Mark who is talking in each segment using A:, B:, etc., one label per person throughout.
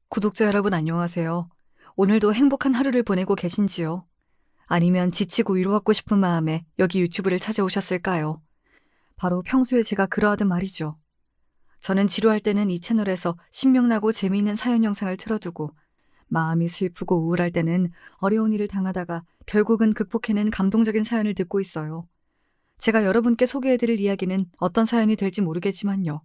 A: 구독자 여러분 안녕하세요. 오늘도 행복한 하루를 보내고 계신지요? 아니면 지치고 위로받고 싶은 마음에 여기 유튜브를 찾아오셨을까요? 바로 평소에 제가 그러하던 말이죠. 저는 지루할 때는 이 채널에서 신명나고 재미있는 사연 영상을 틀어두고 마음이 슬프고 우울할 때는 어려운 일을 당하다가 결국은 극복해낸 감동적인 사연을 듣고 있어요. 제가 여러분께 소개해드릴 이야기는 어떤 사연이 될지 모르겠지만요.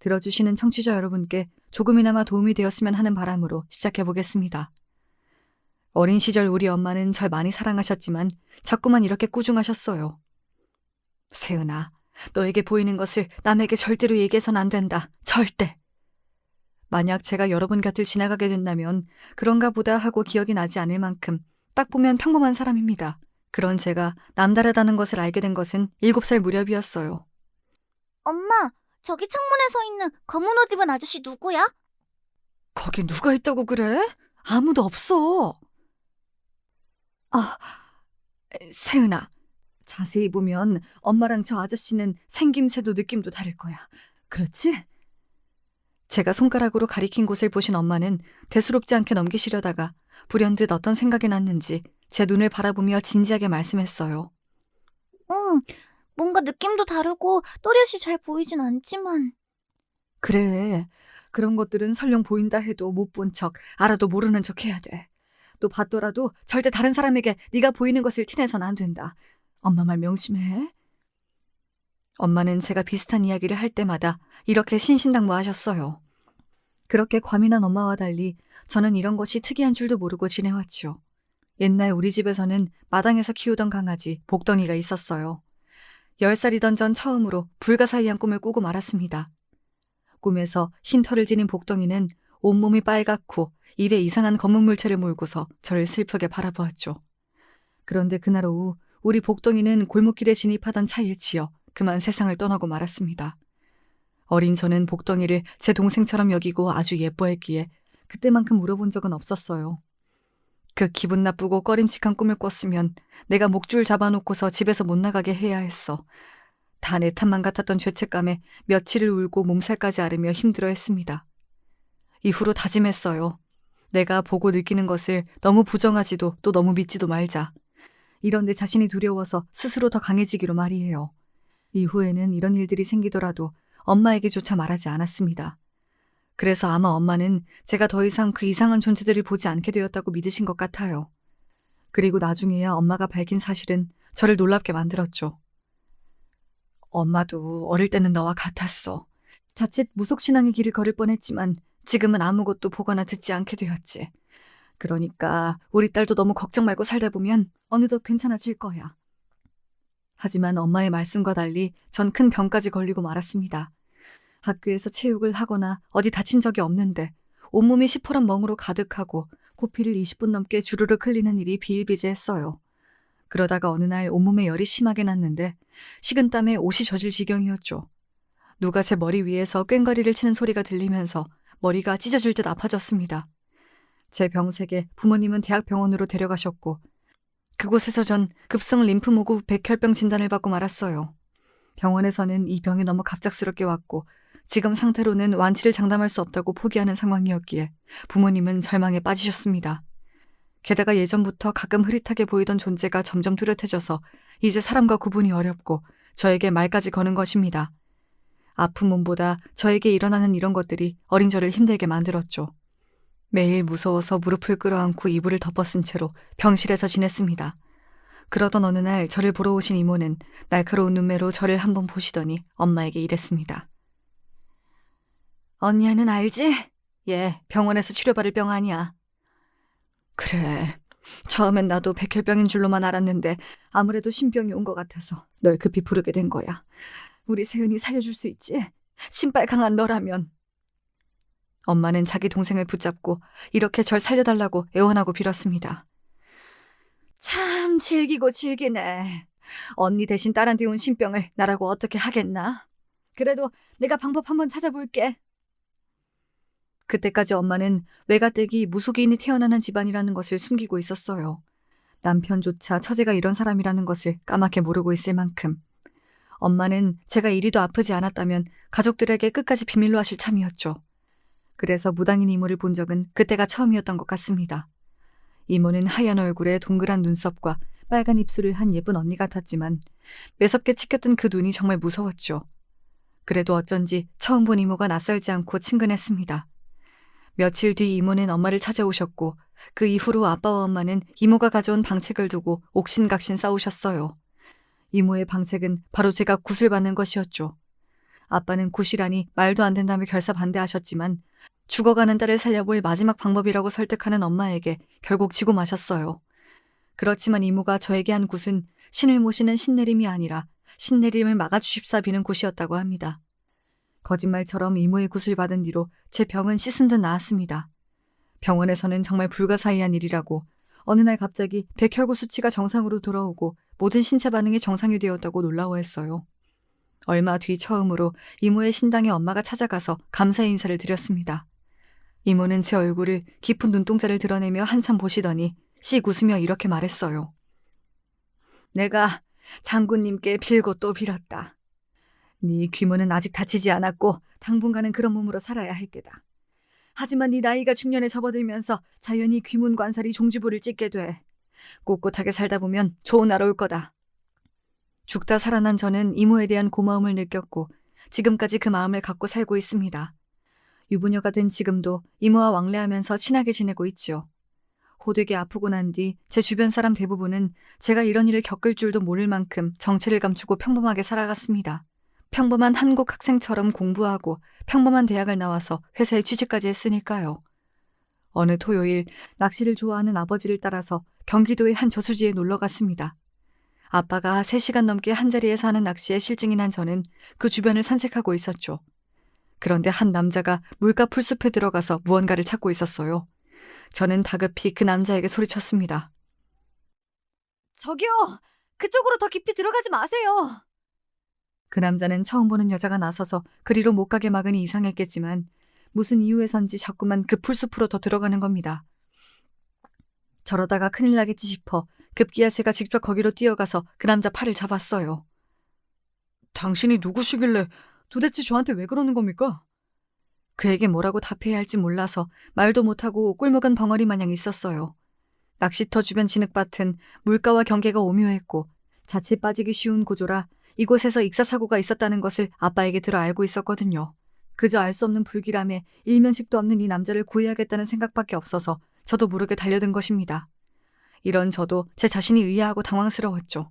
A: 들어주시는 청취자 여러분께 조금이나마 도움이 되었으면 하는 바람으로 시작해보겠습니다. 어린 시절 우리 엄마는 절 많이 사랑하셨지만 자꾸만 이렇게 꾸중하셨어요. 세은아, 너에게 보이는 것을 남에게 절대로 얘기해선 안 된다. 절대. 만약 제가 여러분 곁을 지나가게 된다면 그런가 보다 하고 기억이 나지 않을 만큼 딱 보면 평범한 사람입니다. 그런 제가 남다르다는 것을 알게 된 것은 7살 무렵이었어요.
B: 엄마, 저기 창문에 서 있는 검은 옷 입은 아저씨 누구야?
A: 거기 누가 있다고 그래? 아무도 없어. 아, 세은아. 자세히 보면 엄마랑 저 아저씨는 생김새도 느낌도 다를 거야. 그렇지? 제가 손가락으로 가리킨 곳을 보신 엄마는 대수롭지 않게 넘기시려다가 불현듯 어떤 생각이 났는지 제 눈을 바라보며 진지하게 말씀했어요.
B: 응, 뭔가 느낌도 다르고 또렷이 잘 보이진 않지만.
A: 그래. 그런 것들은 설령 보인다 해도 못 본 척, 알아도 모르는 척 해야 돼. 또 봤더라도 절대 다른 사람에게 네가 보이는 것을 티내선 안 된다. 엄마 말 명심해. 엄마는 제가 비슷한 이야기를 할 때마다 이렇게 신신당부하셨어요. 그렇게 과민한 엄마와 달리 저는 이런 것이 특이한 줄도 모르고 지내왔죠. 옛날 우리 집에서는 마당에서 키우던 강아지 복덩이가 있었어요. 10살이던 전 처음으로 불가사의한 꿈을 꾸고 말았습니다. 꿈에서 흰 털을 지닌 복덩이는 온몸이 빨갛고 입에 이상한 검은 물체를 물고서 저를 슬프게 바라보았죠. 그런데 그날 오후 우리 복덩이는 골목길에 진입하던 차에 치여 그만 세상을 떠나고 말았습니다. 어린 저는 복덩이를 제 동생처럼 여기고 아주 예뻐했기에 그때만큼 물어본 적은 없었어요. 그 기분 나쁘고 꺼림칙한 꿈을 꿨으면 내가 목줄 잡아놓고서 집에서 못 나가게 해야 했어. 다 내 탓만 같았던 죄책감에 며칠을 울고 몸살까지 앓으며 힘들어했습니다. 이후로 다짐했어요. 내가 보고 느끼는 것을 너무 부정하지도 또 너무 믿지도 말자. 이런 내 자신이 두려워서 스스로 더 강해지기로 말이에요. 이후에는 이런 일들이 생기더라도 엄마에게조차 말하지 않았습니다. 그래서 아마 엄마는 제가 더 이상 그 이상한 존재들을 보지 않게 되었다고 믿으신 것 같아요. 그리고 나중에야 엄마가 밝힌 사실은 저를 놀랍게 만들었죠. 엄마도 어릴 때는 너와 같았어. 자칫 무속신앙의 길을 걸을 뻔했지만 지금은 아무것도 보거나 듣지 않게 되었지. 그러니까 우리 딸도 너무 걱정 말고 살다 보면 어느덧 괜찮아질 거야. 하지만 엄마의 말씀과 달리 전 큰 병까지 걸리고 말았습니다. 학교에서 체육을 하거나 어디 다친 적이 없는데 온몸이 시퍼런 멍으로 가득하고 코피를 20분 넘게 주르륵 흘리는 일이 비일비재했어요. 그러다가 어느 날 온몸에 열이 심하게 났는데 식은땀에 옷이 젖을 지경이었죠. 누가 제 머리 위에서 꽹과리를 치는 소리가 들리면서 머리가 찢어질 듯 아파졌습니다. 제 병색에 부모님은 대학병원으로 데려가셨고 그곳에서 전 급성 림프모구 백혈병 진단을 받고 말았어요. 병원에서는 이 병이 너무 갑작스럽게 왔고 지금 상태로는 완치를 장담할 수 없다고 포기하는 상황이었기에 부모님은 절망에 빠지셨습니다. 게다가 예전부터 가끔 흐릿하게 보이던 존재가 점점 뚜렷해져서 이제 사람과 구분이 어렵고 저에게 말까지 거는 것입니다. 아픈 몸보다 저에게 일어나는 이런 것들이 어린 저를 힘들게 만들었죠. 매일 무서워서 무릎을 끌어안고 이불을 덮어쓴 채로 병실에서 지냈습니다. 그러던 어느 날 저를 보러 오신 이모는 날카로운 눈매로 저를 한번 보시더니 엄마에게 이랬습니다. 언니는 알지? 얘 병원에서 치료받을 병 아니야. 그래. 처음엔 나도 백혈병인 줄로만 알았는데 아무래도 신병이 온 것 같아서 널 급히 부르게 된 거야. 우리 세은이 살려줄 수 있지? 신발 강한 너라면. 엄마는 자기 동생을 붙잡고 이렇게 절 살려달라고 애원하고 빌었습니다. 참 질기고 질기네. 언니 대신 딸한테 온 신병을 나라고 어떻게 하겠나? 그래도 내가 방법 한번 찾아볼게. 그때까지 엄마는 외가댁이 무속인이 태어나는 집안이라는 것을 숨기고 있었어요. 남편조차 처제가 이런 사람이라는 것을 까맣게 모르고 있을 만큼. 엄마는 제가 이리도 아프지 않았다면 가족들에게 끝까지 비밀로 하실 참이었죠. 그래서 무당인 이모를 본 적은 그때가 처음이었던 것 같습니다. 이모는 하얀 얼굴에 동그란 눈썹과 빨간 입술을 한 예쁜 언니 같았지만 매섭게 치켰던 그 눈이 정말 무서웠죠. 그래도 어쩐지 처음 본 이모가 낯설지 않고 친근했습니다. 며칠 뒤 이모는 엄마를 찾아오셨고 그 이후로 아빠와 엄마는 이모가 가져온 방책을 두고 옥신각신 싸우셨어요. 이모의 방책은 바로 제가 굿을 받는 것이었죠. 아빠는 굿이라니 말도 안 된다며 결사 반대하셨지만 죽어가는 딸을 살려볼 마지막 방법이라고 설득하는 엄마에게 결국 지고 마셨어요. 그렇지만 이모가 저에게 한 굿은 신을 모시는 신내림이 아니라 신내림을 막아주십사 비는 굿이었다고 합니다. 거짓말처럼 이모의 굿을 받은 뒤로 제 병은 씻은 듯 나았습니다. 병원에서는 정말 불가사의한 일이라고 어느 날 갑자기 백혈구 수치가 정상으로 돌아오고 모든 신체 반응이 정상이 되었다고 놀라워했어요. 얼마 뒤 처음으로 이모의 신당에 엄마가 찾아가서 감사의 인사를 드렸습니다. 이모는 제 얼굴을 깊은 눈동자를 드러내며 한참 보시더니 씩 웃으며 이렇게 말했어요. 내가 장군님께 빌고 또 빌었다. 네 귀문은 아직 다치지 않았고 당분간은 그런 몸으로 살아야 할 게다. 하지만 네 나이가 중년에 접어들면서 자연히 귀문 관살이 종지부를 찍게 돼. 꿋꿋하게 살다 보면 좋은 날 올 거다. 죽다 살아난 저는 이모에 대한 고마움을 느꼈고 지금까지 그 마음을 갖고 살고 있습니다. 유부녀가 된 지금도 이모와 왕래하면서 친하게 지내고 있죠. 호되게 아프고 난 뒤 제 주변 사람 대부분은 제가 이런 일을 겪을 줄도 모를 만큼 정체를 감추고 평범하게 살아갔습니다. 평범한 한국 학생처럼 공부하고 평범한 대학을 나와서 회사에 취직까지 했으니까요. 어느 토요일 낚시를 좋아하는 아버지를 따라서 경기도의 한 저수지에 놀러 갔습니다. 아빠가 3시간 넘게 한자리에서 하는 낚시에 실증이 난 저는 그 주변을 산책하고 있었죠. 그런데 한 남자가 물가 풀숲에 들어가서 무언가를 찾고 있었어요. 저는 다급히 그 남자에게 소리쳤습니다.
B: 저기요! 그쪽으로 더 깊이 들어가지 마세요!
A: 그 남자는 처음 보는 여자가 나서서 그리로 못 가게 막으니 이상했겠지만 무슨 이유에선지 자꾸만 그 풀숲으로 더 들어가는 겁니다. 저러다가 큰일 나겠지 싶어 급기야 제가 직접 거기로 뛰어가서 그 남자 팔을 잡았어요. 당신이 누구시길래 도대체 저한테 왜 그러는 겁니까? 그에게 뭐라고 답해야 할지 몰라서 말도 못하고 꿀묵은 벙어리 마냥 있었어요. 낚시터 주변 진흙밭은 물가와 경계가 오묘했고 자칫 빠지기 쉬운 고조라 이곳에서 익사사고가 있었다는 것을 아빠에게 들어 알고 있었거든요. 그저 알 수 없는 불길함에 일면식도 없는 이 남자를 구해야겠다는 생각밖에 없어서 저도 모르게 달려든 것입니다. 이런 저도 제 자신이 의아하고 당황스러웠죠.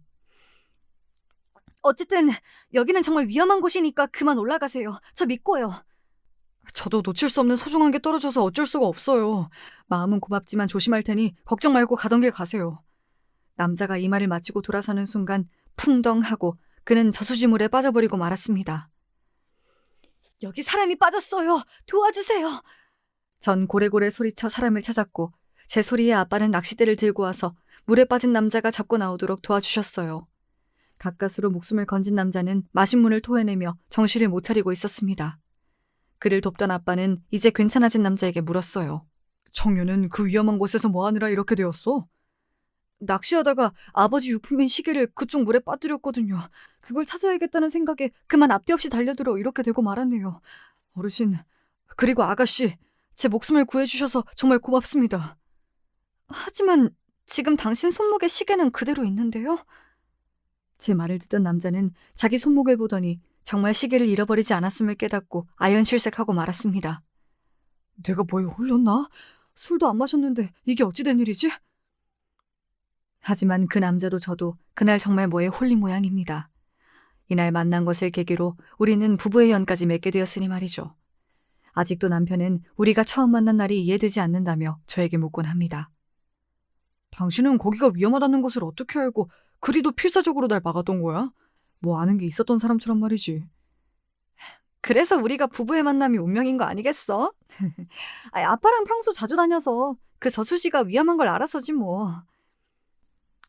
B: 어쨌든 여기는 정말 위험한 곳이니까 그만 올라가세요. 저 믿고요.
A: 저도 놓칠 수 없는 소중한 게 떨어져서 어쩔 수가 없어요. 마음은 고맙지만 조심할 테니 걱정 말고 가던 길 가세요. 남자가 이 말을 마치고 돌아서는 순간 풍덩하고 그는 저수지물에 빠져버리고 말았습니다.
B: 여기 사람이 빠졌어요. 도와주세요.
A: 전 고래고래 소리쳐 사람을 찾았고 제 소리에 아빠는 낚싯대를 들고 와서 물에 빠진 남자가 잡고 나오도록 도와주셨어요. 가까스로 목숨을 건진 남자는 마신문을 토해내며 정신을 못 차리고 있었습니다. 그를 돕던 아빠는 이제 괜찮아진 남자에게 물었어요. 청년은 그 위험한 곳에서 뭐하느라 이렇게 되었어? 낚시하다가 아버지 유품인 시계를 그쪽 물에 빠뜨렸거든요. 그걸 찾아야겠다는 생각에 그만 앞뒤 없이 달려들어 이렇게 되고 말았네요. 어르신, 그리고 아가씨, 제 목숨을 구해주셔서 정말 고맙습니다. 하지만 지금 당신 손목에 시계는 그대로 있는데요? 제 말을 듣던 남자는 자기 손목을 보더니 정말 시계를 잃어버리지 않았음을 깨닫고 아연실색하고 말았습니다. 내가 뭐에 홀렸나? 술도 안 마셨는데 이게 어찌 된 일이지? 하지만 그 남자도 저도 그날 정말 뭐에 홀린 모양입니다. 이날 만난 것을 계기로 우리는 부부의 연까지 맺게 되었으니 말이죠. 아직도 남편은 우리가 처음 만난 날이 이해되지 않는다며 저에게 묻곤 합니다. 당신은 거기가 위험하다는 것을 어떻게 알고 그리도 필사적으로 날 막았던 거야? 뭐 아는 게 있었던 사람처럼 말이지. 그래서 우리가 부부의 만남이 운명인 거 아니겠어? 아빠랑 평소 자주 다녀서 그 저수지가 위험한 걸 알아서지 뭐.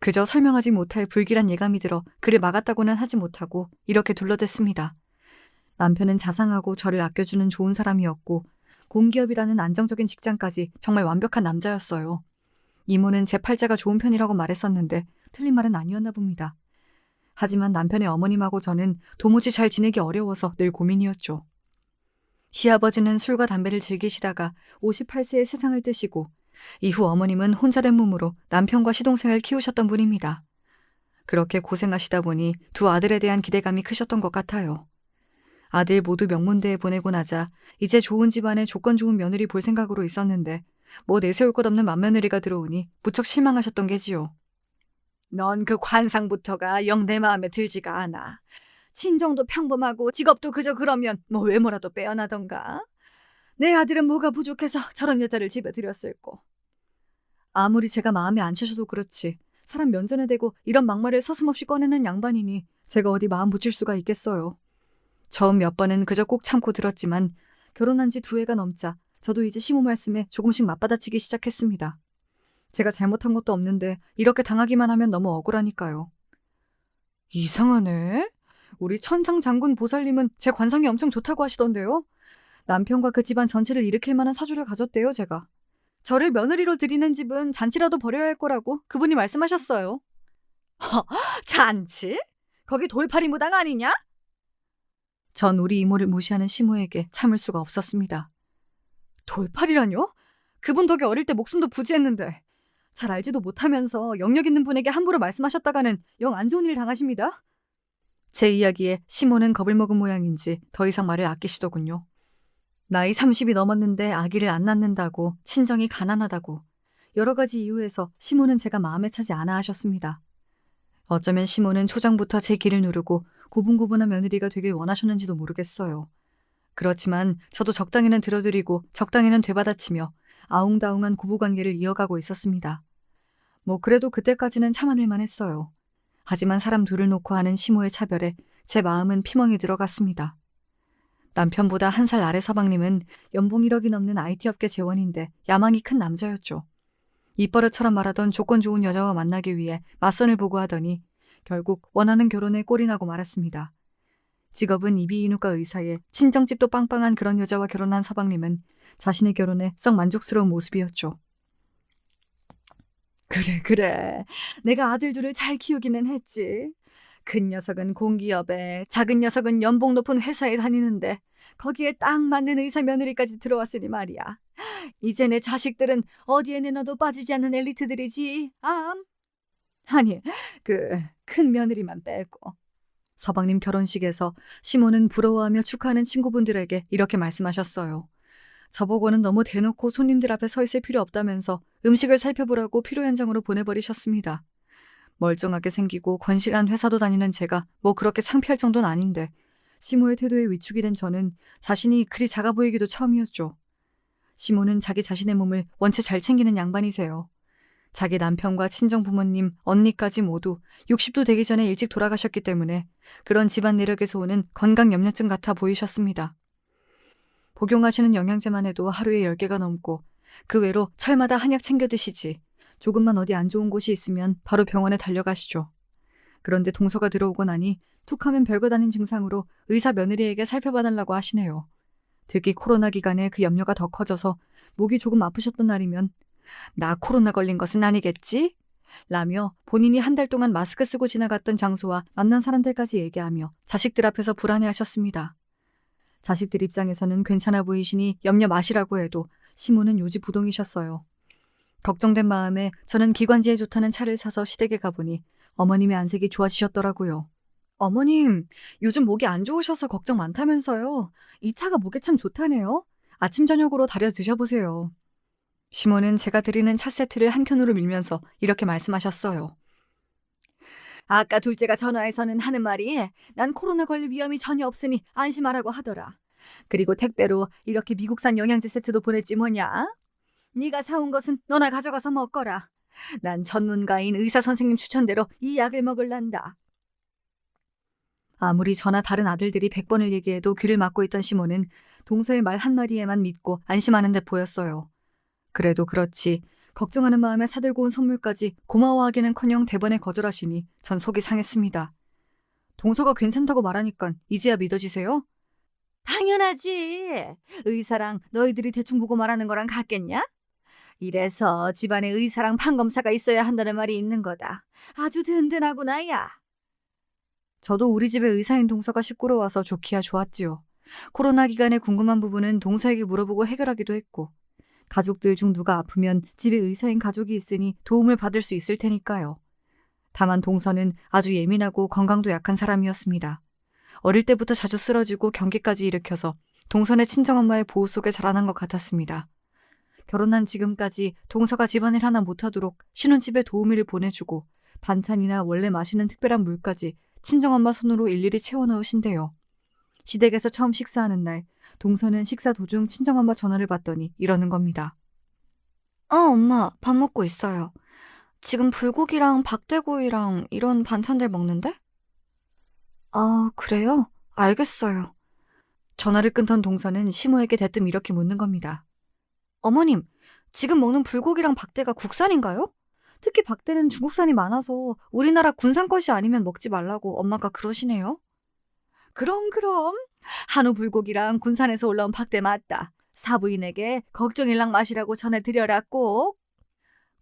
A: 그저 설명하지 못할 불길한 예감이 들어 그를 막았다고는 하지 못하고 이렇게 둘러댔습니다. 남편은 자상하고 저를 아껴주는 좋은 사람이었고 공기업이라는 안정적인 직장까지 정말 완벽한 남자였어요. 이모는 제 팔자가 좋은 편이라고 말했었는데 틀린 말은 아니었나 봅니다. 하지만 남편의 어머님하고 저는 도무지 잘 지내기 어려워서 늘 고민이었죠. 시아버지는 술과 담배를 즐기시다가 58세에 세상을 뜨시고 이후 어머님은 혼자 된 몸으로 남편과 시동생을 키우셨던 분입니다. 그렇게 고생하시다 보니 두 아들에 대한 기대감이 크셨던 것 같아요. 아들 모두 명문대에 보내고 나자 이제 좋은 집안에 조건 좋은 며느리 볼 생각으로 있었는데 뭐 내세울 것 없는 맏며느리가 들어오니 무척 실망하셨던 게지요. 넌 그 관상부터가 영 내 마음에 들지가 않아. 친정도 평범하고 직업도 그저 그러면 뭐 외모라도 빼어나던가. 내 아들은 뭐가 부족해서 저런 여자를 집에 들였을꼬. 아무리 제가 마음에 안 차셔도 그렇지 사람 면전에 대고 이런 막말을 서슴없이 꺼내는 양반이니 제가 어디 마음 붙일 수가 있겠어요. 처음 몇 번은 그저 꾹 참고 들었지만 결혼한 지 2해가 넘자 저도 이제 시모 말씀에 조금씩 맞받아치기 시작했습니다. 제가 잘못한 것도 없는데 이렇게 당하기만 하면 너무 억울하니까요. 이상하네. 우리 천상 장군 보살님은 제 관상이 엄청 좋다고 하시던데요. 남편과 그 집안 전체를 일으킬 만한 사주를 가졌대요, 제가. 저를 며느리로 들이는 집은 잔치라도 벌여야 할 거라고 그분이 말씀하셨어요. 잔치? 거기 돌팔이 무당 아니냐? 전 우리 이모를 무시하는 시모에게 참을 수가 없었습니다. 돌팔이라뇨? 그분 덕에 어릴 때 목숨도 부지했는데 잘 알지도 못하면서 영역 있는 분에게 함부로 말씀하셨다가는 영 안 좋은 일 당하십니다. 제 이야기에 시모는 겁을 먹은 모양인지 더 이상 말을 아끼시더군요. 나이 30이 넘었는데 아기를 안 낳는다고, 친정이 가난하다고 여러 가지 이유에서 시모는 제가 마음에 차지 않아 하셨습니다. 어쩌면 시모는 초장부터 제 길을 누르고 고분고분한 며느리가 되길 원하셨는지도 모르겠어요. 그렇지만 저도 적당히는 들어드리고 적당히는 되받아치며 아웅다웅한 고부관계를 이어가고 있었습니다. 뭐 그래도 그때까지는 참아낼만 했어요. 하지만 사람 둘을 놓고 하는 시모의 차별에 제 마음은 피멍이 들어갔습니다. 남편보다 1살 아래 서방님은 연봉 1억이 넘는 IT업계 재원인데 야망이 큰 남자였죠. 입버릇처럼 말하던 조건 좋은 여자와 만나기 위해 맞선을 보고 하더니 결국 원하는 결혼에 꼴이 나고 말았습니다. 직업은 이비인후과 의사에 친정집도 빵빵한 그런 여자와 결혼한 서방님은 자신의 결혼에 썩 만족스러운 모습이었죠. 그래. 내가 아들 둘을 잘 키우기는 했지. 큰 녀석은 공기업에, 작은 녀석은 연봉 높은 회사에 다니는데 거기에 딱 맞는 의사 며느리까지 들어왔으니 말이야. 이제 내 자식들은 어디에 내놔도 빠지지 않는 엘리트들이지. 아니, 그 큰 며느리만 빼고. 서방님 결혼식에서 시모는 부러워하며 축하하는 친구분들에게 이렇게 말씀하셨어요. 저보고는 너무 대놓고 손님들 앞에 서 있을 필요 없다면서 음식을 살펴보라고 필요 현장으로 보내버리셨습니다. 멀쩡하게 생기고 건실한 회사도 다니는 제가 뭐 그렇게 창피할 정도는 아닌데 시모의 태도에 위축이 된 저는 자신이 그리 작아 보이기도 처음이었죠. 시모는 자기 자신의 몸을 원체 잘 챙기는 양반이세요. 자기 남편과 친정 부모님, 언니까지 모두 60도 되기 전에 일찍 돌아가셨기 때문에 그런 집안 내력에서 오는 건강 염려증 같아 보이셨습니다. 복용하시는 영양제만 해도 하루에 10개가 넘고 그 외로 철마다 한약 챙겨 드시지 조금만 어디 안 좋은 곳이 있으면 바로 병원에 달려가시죠. 그런데 동서가 들어오고 나니 툭하면 별것 아닌 증상으로 의사 며느리에게 살펴봐달라고 하시네요. 특히 코로나 기간에 그 염려가 더 커져서 목이 조금 아프셨던 날이면 나 코로나 걸린 것은 아니겠지? 라며 본인이 1달 동안 마스크 쓰고 지나갔던 장소와 만난 사람들까지 얘기하며 자식들 앞에서 불안해하셨습니다. 자식들 입장에서는 괜찮아 보이시니 염려 마시라고 해도 시모는 요지부동이셨어요. 걱정된 마음에 저는 기관지에 좋다는 차를 사서 시댁에 가보니 어머님의 안색이 좋아지셨더라고요. 어머님, 요즘 목이 안 좋으셔서 걱정 많다면서요. 이 차가 목에 참 좋다네요. 아침 저녁으로 달여 드셔보세요. 시모는 제가 드리는 차 세트를 한 켠으로 밀면서 이렇게 말씀하셨어요. 아까 둘째가 전화해서는 하는 말이 난 코로나 걸릴 위험이 전혀 없으니 안심하라고 하더라. 그리고 택배로 이렇게 미국산 영양제 세트도 보냈지 뭐냐. 네가 사온 것은 너나 가져가서 먹거라. 난 전문가인 의사 선생님 추천대로 이 약을 먹을란다. 아무리 저나 다른 아들들이 100번을 얘기해도 귀를 막고 있던 시모는 동서의 말 한마디에만 믿고 안심하는 듯 보였어요. 그래도 그렇지 걱정하는 마음에 사들고 온 선물까지 고마워하기는커녕 대번에 거절하시니 전 속이 상했습니다. 동서가 괜찮다고 말하니까 이제야 믿어지세요? 당연하지. 의사랑 너희들이 대충 보고 말하는 거랑 같겠냐? 이래서 집안에 의사랑 판검사가 있어야 한다는 말이 있는 거다. 아주 든든하구나 야. 저도 우리 집에 의사인 동서가 싣고로 와서 좋기야 좋았지요. 코로나 기간에 궁금한 부분은 동서에게 물어보고 해결하기도 했고, 가족들 중 누가 아프면 집에 의사인 가족이 있으니 도움을 받을 수 있을 테니까요. 다만 동서는 아주 예민하고 건강도 약한 사람이었습니다. 어릴 때부터 자주 쓰러지고 경기까지 일으켜서 동선의 친정엄마의 보호 속에 자라난 것 같았습니다. 결혼한 지금까지 동서가 집안일 하나 못하도록 신혼집에 도우미를 보내주고 반찬이나 원래 마시는 특별한 물까지 친정엄마 손으로 일일이 채워넣으신대요. 시댁에서 처음 식사하는 날 동서는 식사 도중 친정엄마 전화를 받더니 이러는 겁니다. 엄마, 밥 먹고 있어요. 지금 불고기랑 박대구이랑 이런 반찬들 먹는데? 아, 그래요? 알겠어요. 전화를 끊던 동서는 시모에게 대뜸 이렇게 묻는 겁니다. 어머님, 지금 먹는 불고기랑 박대가 국산인가요? 특히 박대는 중국산이 많아서 우리나라 군산 것이 아니면 먹지 말라고 엄마가 그러시네요. 그럼. 한우 불고기랑 군산에서 올라온 박대 맞다. 사부인에게 걱정일랑 마시라고 전해드려라 꼭.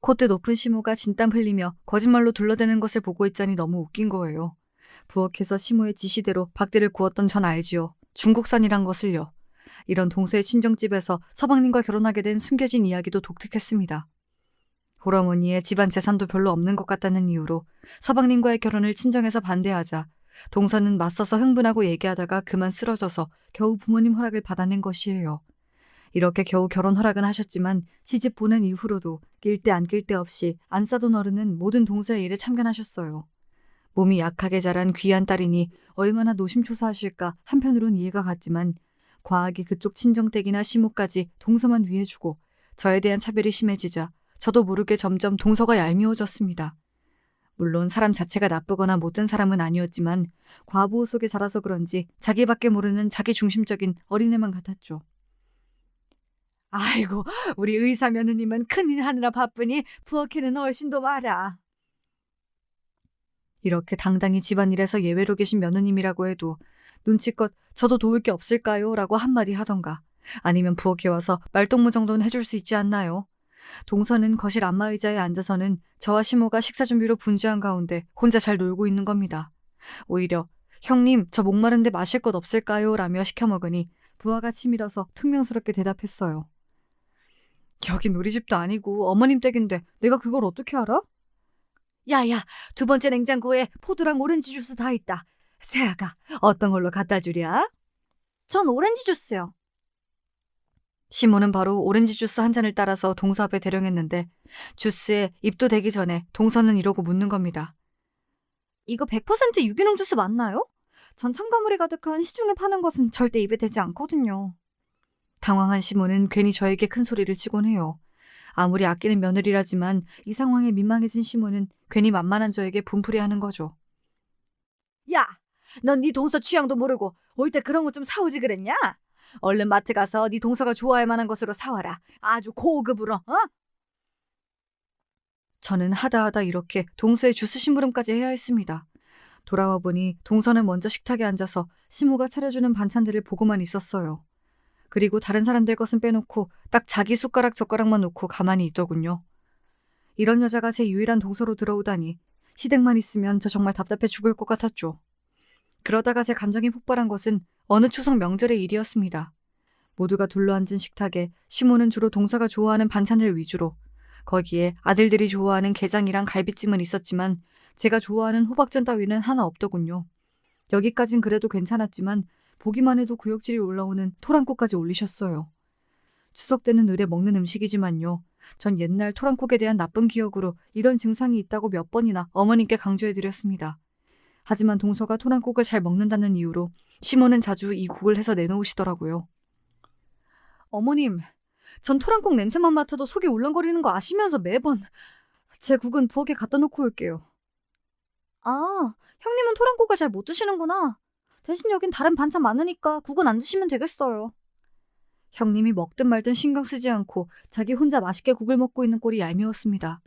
A: 콧대 높은 시모가 진땀 흘리며 거짓말로 둘러대는 것을 보고 있자니 너무 웃긴 거예요. 부엌에서 시모의 지시대로 박대를 구웠던 전 알지요. 중국산이란 것을요. 이런 동서의 친정집에서 서방님과 결혼하게 된 숨겨진 이야기도 독특했습니다. 홀어머니의 집안 재산도 별로 없는 것 같다는 이유로 서방님과의 결혼을 친정에서 반대하자 동서는 맞서서 흥분하고 얘기하다가 그만 쓰러져서 겨우 부모님 허락을 받아낸 것이에요. 이렇게 겨우 결혼 허락은 하셨지만 시집 보낸 이후로도 낄 때 안 낄 때 없이 안 싸돈 어른은 모든 동서의 일에 참견하셨어요. 몸이 약하게 자란 귀한 딸이니 얼마나 노심초사하실까 한편으론 이해가 갔지만 과하게 그쪽 친정댁이나 시모까지 동서만 위해주고 저에 대한 차별이 심해지자 저도 모르게 점점 동서가 얄미워졌습니다. 물론 사람 자체가 나쁘거나 못된 사람은 아니었지만 과부호 속에 자라서 그런지 자기밖에 모르는 자기 중심적인 어린애만 같았죠. 아이고, 우리 의사 며느님은 큰일 하느라 바쁘니 부엌에는 얼씬도 마라. 이렇게 당당히 집안일에서 예외로 계신 며느님이라고 해도 눈치껏 저도 도울 게 없을까요? 라고 한마디 하던가 아니면 부엌에 와서 말동무 정도는 해줄 수 있지 않나요? 동서는 거실 안마의자에 앉아서는 저와 시모가 식사 준비로 분주한 가운데 혼자 잘 놀고 있는 겁니다. 오히려 형님 저 목마른데 마실 것 없을까요? 라며 시켜먹으니 부하가 치밀어서 퉁명스럽게 대답했어요. 여긴 우리 집도 아니고 어머님 댁인데 내가 그걸 어떻게 알아? 야야, 두 번째 냉장고에 포도랑 오렌지 주스 다 있다. 세아가 어떤 걸로 갖다 주랴?
B: 전 오렌지 주스요.
A: 시모는 바로 오렌지 주스 한 잔을 따라서 동서 앞에 대령했는데 주스에 입도 대기 전에 동서는 이러고 묻는 겁니다. 이거 100% 유기농 주스 맞나요? 전 첨가물이 가득한 시중에 파는 것은 절대 입에 대지 않거든요. 당황한 시모는 괜히 저에게 큰 소리를 치곤 해요. 아무리 아끼는 며느리라지만 이 상황에 민망해진 시모는 괜히 만만한 저에게 분풀이하는 거죠. 야, 넌 네 동서 취향도 모르고 올 때 그런 거 좀 사오지 그랬냐? 얼른 마트 가서 네 동서가 좋아할 만한 것으로 사와라. 아주 고급으로, 어? 저는 하다하다 이렇게 동서의 주스 심부름까지 해야 했습니다. 돌아와 보니 동서는 먼저 식탁에 앉아서 시모가 차려주는 반찬들을 보고만 있었어요. 그리고 다른 사람들 것은 빼놓고 딱 자기 숟가락 젓가락만 놓고 가만히 있더군요. 이런 여자가 제 유일한 동서로 들어오다니 시댁만 있으면 저 정말 답답해 죽을 것 같았죠. 그러다가 제 감정이 폭발한 것은 어느 추석 명절의 일이었습니다. 모두가 둘러앉은 식탁에 시모는 주로 동서가 좋아하는 반찬들 위주로 거기에 아들들이 좋아하는 게장이랑 갈비찜은 있었지만 제가 좋아하는 호박전 따위는 하나 없더군요. 여기까진 그래도 괜찮았지만 보기만 해도 구역질이 올라오는 토랑국까지 올리셨어요. 추석 때는 의례 먹는 음식이지만요. 전 옛날 토랑국에 대한 나쁜 기억으로 이런 증상이 있다고 몇 번이나 어머님께 강조해드렸습니다. 하지만 동서가 토랑국을 잘 먹는다는 이유로 시모는 자주 이 국을 해서 내놓으시더라고요. 어머님, 전 토랑국 냄새만 맡아도 속이 울렁거리는 거 아시면서 매번 제 국은 부엌에 갖다 놓고 올게요. 아, 형님은 토랑국을 잘 못 드시는구나. 대신 여긴 다른 반찬 많으니까 국은 안 드시면 되겠어요. 형님이 먹든 말든 신경 쓰지 않고 자기 혼자 맛있게 국을 먹고 있는 꼴이 얄미웠습니다.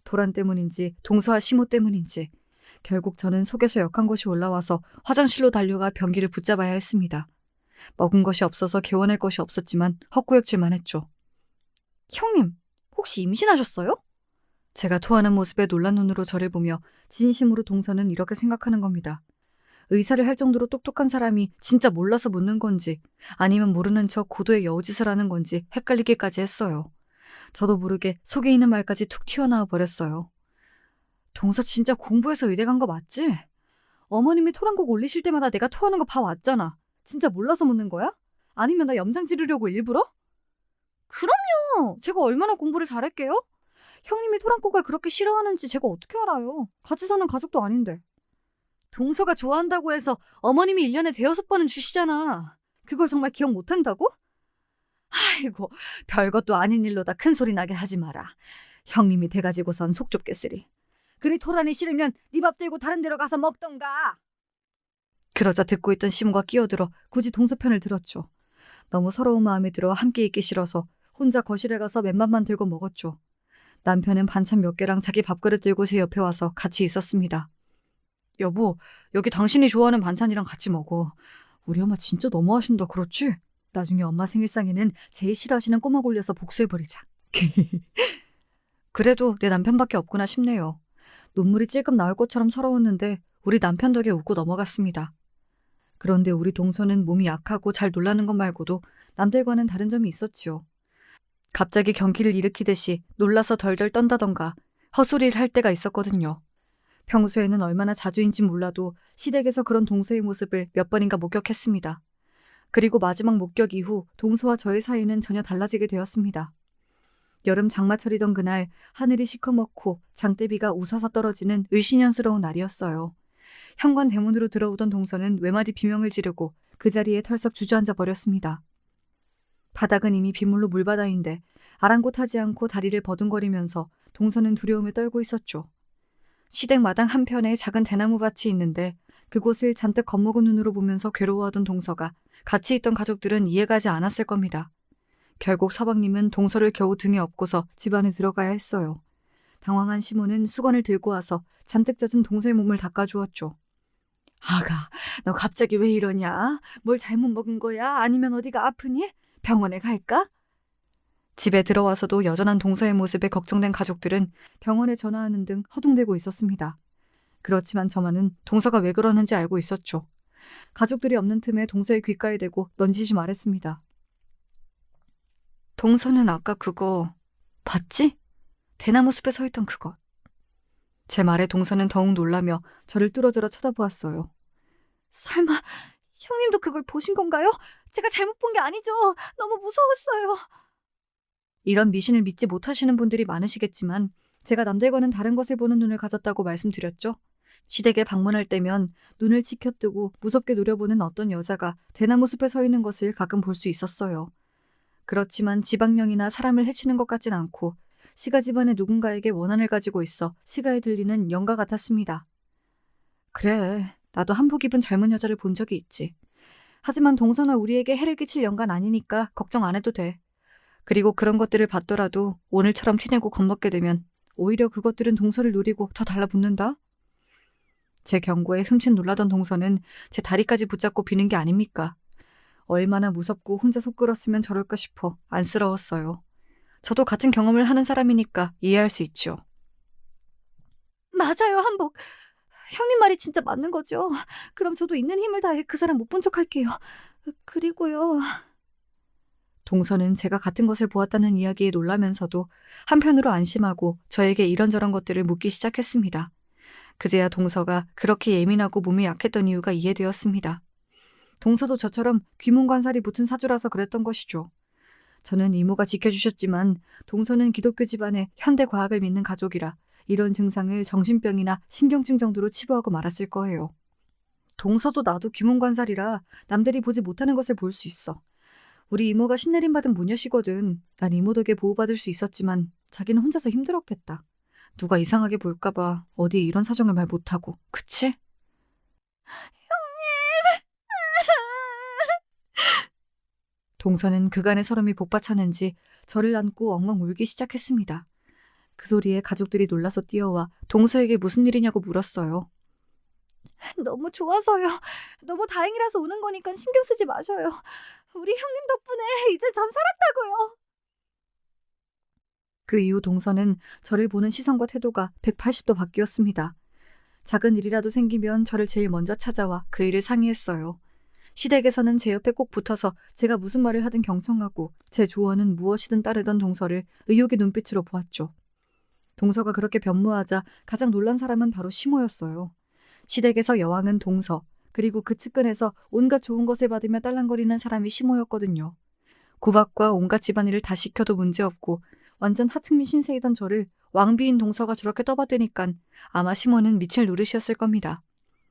A: 도란 때문인지 동서와 시모 때문인지 결국 저는 속에서 역한 것이 올라와서 화장실로 달려가 변기를 붙잡아야 했습니다. 먹은 것이 없어서 개원할 것이 없었지만 헛구역질만 했죠. 형님, 혹시 임신하셨어요? 제가 토하는 모습에 놀란 눈으로 저를 보며 진심으로 동서는 이렇게 생각하는 겁니다. 의사를 할 정도로 똑똑한 사람이 진짜 몰라서 묻는 건지 아니면 모르는 척 고도의 여우짓을 하는 건지 헷갈리기까지 했어요. 저도 모르게 속에 있는 말까지 툭 튀어나와 버렸어요. 동서 진짜 공부해서 의대 간 거 맞지? 어머님이 토랑곡 올리실 때마다 내가 토하는 거 봐왔잖아. 진짜 몰라서 묻는 거야? 아니면 나 염장 지르려고 일부러? 그럼요. 제가 얼마나 공부를 잘할게요? 형님이 토랑곡을 그렇게 싫어하는지 제가 어떻게 알아요? 같이 사는 가족도 아닌데. 동서가 좋아한다고 해서 어머님이 1년에 대여섯 번은 주시잖아. 그걸 정말 기억 못한다고? 아이고, 별것도 아닌 일로다 큰 소리 나게 하지 마라. 형님이 돼가지고선 속 좁겠으리. 그리 토란이 싫으면 네 밥 들고 다른 데로 가서 먹던가. 그러자 듣고 있던 시모가 끼어들어 굳이 동서 편을 들었죠. 너무 서러운 마음이 들어 함께 있기 싫어서 혼자 거실에 가서 맨밥만 들고 먹었죠. 남편은 반찬 몇 개랑 자기 밥그릇 들고 제 옆에 와서 같이 있었습니다. 여보, 여기 당신이 좋아하는 반찬이랑 같이 먹어. 우리 엄마 진짜 너무하신다, 그렇지? 나중에 엄마 생일상에는 제일 싫어하시는 꼬막 올려서 복수해버리자. 그래도 내 남편밖에 없구나 싶네요. 눈물이 찔끔 나올 것처럼 서러웠는데 우리 남편 덕에 웃고 넘어갔습니다. 그런데 우리 동서는 몸이 약하고 잘 놀라는 것 말고도 남들과는 다른 점이 있었지요. 갑자기 경기를 일으키듯이 놀라서 덜덜 떤다던가 헛소리를 할 때가 있었거든요. 평소에는 얼마나 자주인지 몰라도 시댁에서 그런 동서의 모습을 몇 번인가 목격했습니다. 그리고 마지막 목격 이후 동서와 저의 사이는 전혀 달라지게 되었습니다. 여름 장마철이던 그날 하늘이 시커멓고 장대비가 우서서 떨어지는 을씨년스러운 날이었어요. 현관 대문으로 들어오던 동서는 외마디 비명을 지르고 그 자리에 털썩 주저앉아 버렸습니다. 바닥은 이미 빗물로 물바다인데 아랑곳하지 않고 다리를 버둥거리면서 동서는 두려움에 떨고 있었죠. 시댁 마당 한편에 작은 대나무밭이 있는데 그곳을 잔뜩 겁먹은 눈으로 보면서 괴로워하던 동서가 같이 있던 가족들은 이해가지 않았을 겁니다. 결국 서방님은 동서를 겨우 등에 업고서 집 안에 들어가야 했어요. 당황한 시모는 수건을 들고 와서 잔뜩 젖은 동서의 몸을 닦아주었죠. 아가, 너 갑자기 왜 이러냐? 뭘 잘못 먹은 거야? 아니면 어디가 아프니? 병원에 갈까? 집에 들어와서도 여전한 동서의 모습에 걱정된 가족들은 병원에 전화하는 등 허둥대고 있었습니다. 그렇지만 저만은 동서가 왜 그러는지 알고 있었죠. 가족들이 없는 틈에 동서의 귓가에 대고 넌지시 말했습니다. 동서는 아까 그거 봤지? 대나무 숲에 서 있던 그것. 제 말에 동서는 더욱 놀라며 저를 뚫어져라 쳐다보았어요. 설마 형님도 그걸 보신 건가요? 제가 잘못 본 게 아니죠. 너무 무서웠어요. 이런 미신을 믿지 못하시는 분들이 많으시겠지만 제가 남들과는 다른 것을 보는 눈을 가졌다고 말씀드렸죠. 시댁에 방문할 때면 눈을 치켜뜨고 무섭게 노려보는 어떤 여자가 대나무 숲에 서 있는 것을 가끔 볼 수 있었어요. 그렇지만 지방령이나 사람을 해치는 것 같진 않고 시가 집안의 누군가에게 원한을 가지고 있어 시가에 들리는 영가 같았습니다. 그래, 나도 한복 입은 젊은 여자를 본 적이 있지. 하지만 동서나 우리에게 해를 끼칠 영가는 아니니까 걱정 안 해도 돼. 그리고 그런 것들을 봤더라도 오늘처럼 티내고 겁먹게 되면 오히려 그것들은 동서를 노리고 더 달라붙는다? 제 경고에 흠칫 놀라던 동서는 제 다리까지 붙잡고 비는 게 아닙니까? 얼마나 무섭고 혼자 속 끓었으면 저럴까 싶어 안쓰러웠어요. 저도 같은 경험을 하는 사람이니까 이해할 수 있죠. 맞아요, 한복. 형님 말이 진짜 맞는 거죠? 그럼 저도 있는 힘을 다해 그 사람 못 본 척 할게요. 그리고요. 동서는 제가 같은 것을 보았다는 이야기에 놀라면서도 한편으로 안심하고 저에게 이런저런 것들을 묻기 시작했습니다. 그제야 동서가 그렇게 예민하고 몸이 약했던 이유가 이해되었습니다. 동서도 저처럼 귀문관살이 붙은 사주라서 그랬던 것이죠. 저는 이모가 지켜주셨지만 동서는 기독교 집안의 현대과학을 믿는 가족이라 이런 증상을 정신병이나 신경증 정도로 치부하고 말았을 거예요. 동서도 나도 귀문관살이라 남들이 보지 못하는 것을 볼 수 있어. 우리 이모가 신내림받은 무녀시거든. 난 이모 덕에 보호받을 수 있었지만 자기는 혼자서 힘들었겠다. 누가 이상하게 볼까봐 어디에 이런 사정을 말 못하고. 그치? 동서는 그간의 서름이 복받쳤는지 저를 안고 엉엉 울기 시작했습니다. 그 소리에 가족들이 놀라서 뛰어와 동서에게 무슨 일이냐고 물었어요. 너무 좋아서요. 너무 다행이라서 우는 거니까 신경 쓰지 마셔요. 우리 형님 덕분에 이제 전 살았다고요. 그 이후 동서는 저를 보는 시선과 태도가 180도 바뀌었습니다. 작은 일이라도 생기면 저를 제일 먼저 찾아와 그 일을 상의했어요. 시댁에서는 제 옆에 꼭 붙어서 제가 무슨 말을 하든 경청하고 제 조언은 무엇이든 따르던 동서를 의욕의 눈빛으로 보았죠. 동서가 그렇게 변모하자 가장 놀란 사람은 바로 시모였어요. 시댁에서 여왕은 동서, 그리고 그 측근에서 온갖 좋은 것을 받으며 딸랑거리는 사람이 시모였거든요. 구박과 온갖 집안일을 다 시켜도 문제없고 완전 하층민 신세이던 저를 왕비인 동서가 저렇게 떠받드니깐 아마 시모는 미칠 노릇이었을 겁니다.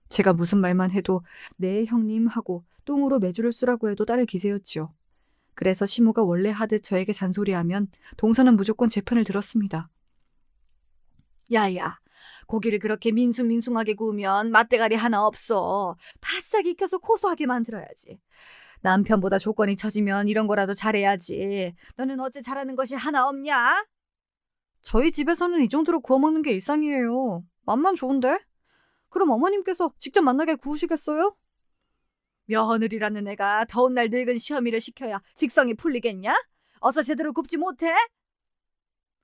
A: 제가 무슨 말만 해도 네 형님 하고 똥으로 매주를 쓰라고 해도 따를 기세였지요. 그래서 시모가 원래 하듯 저에게 잔소리하면 동서는 무조건 제 편을 들었습니다. 야야, 고기를 그렇게 민숭민숭하게 구우면 맛대가리 하나 없어. 바싹 익혀서 고소하게 만들어야지. 남편보다 조건이 처지면 이런 거라도 잘해야지. 너는 어째 잘하는 것이 하나 없냐? 저희 집에서는 이 정도로 구워 먹는 게 일상이에요. 맛만 좋은데? 그럼 어머님께서 직접 만나게 구우시겠어요? 며느리라는 애가 더운 날 늙은 시어미를 시켜야 직성이 풀리겠냐? 어서 제대로 굽지 못해?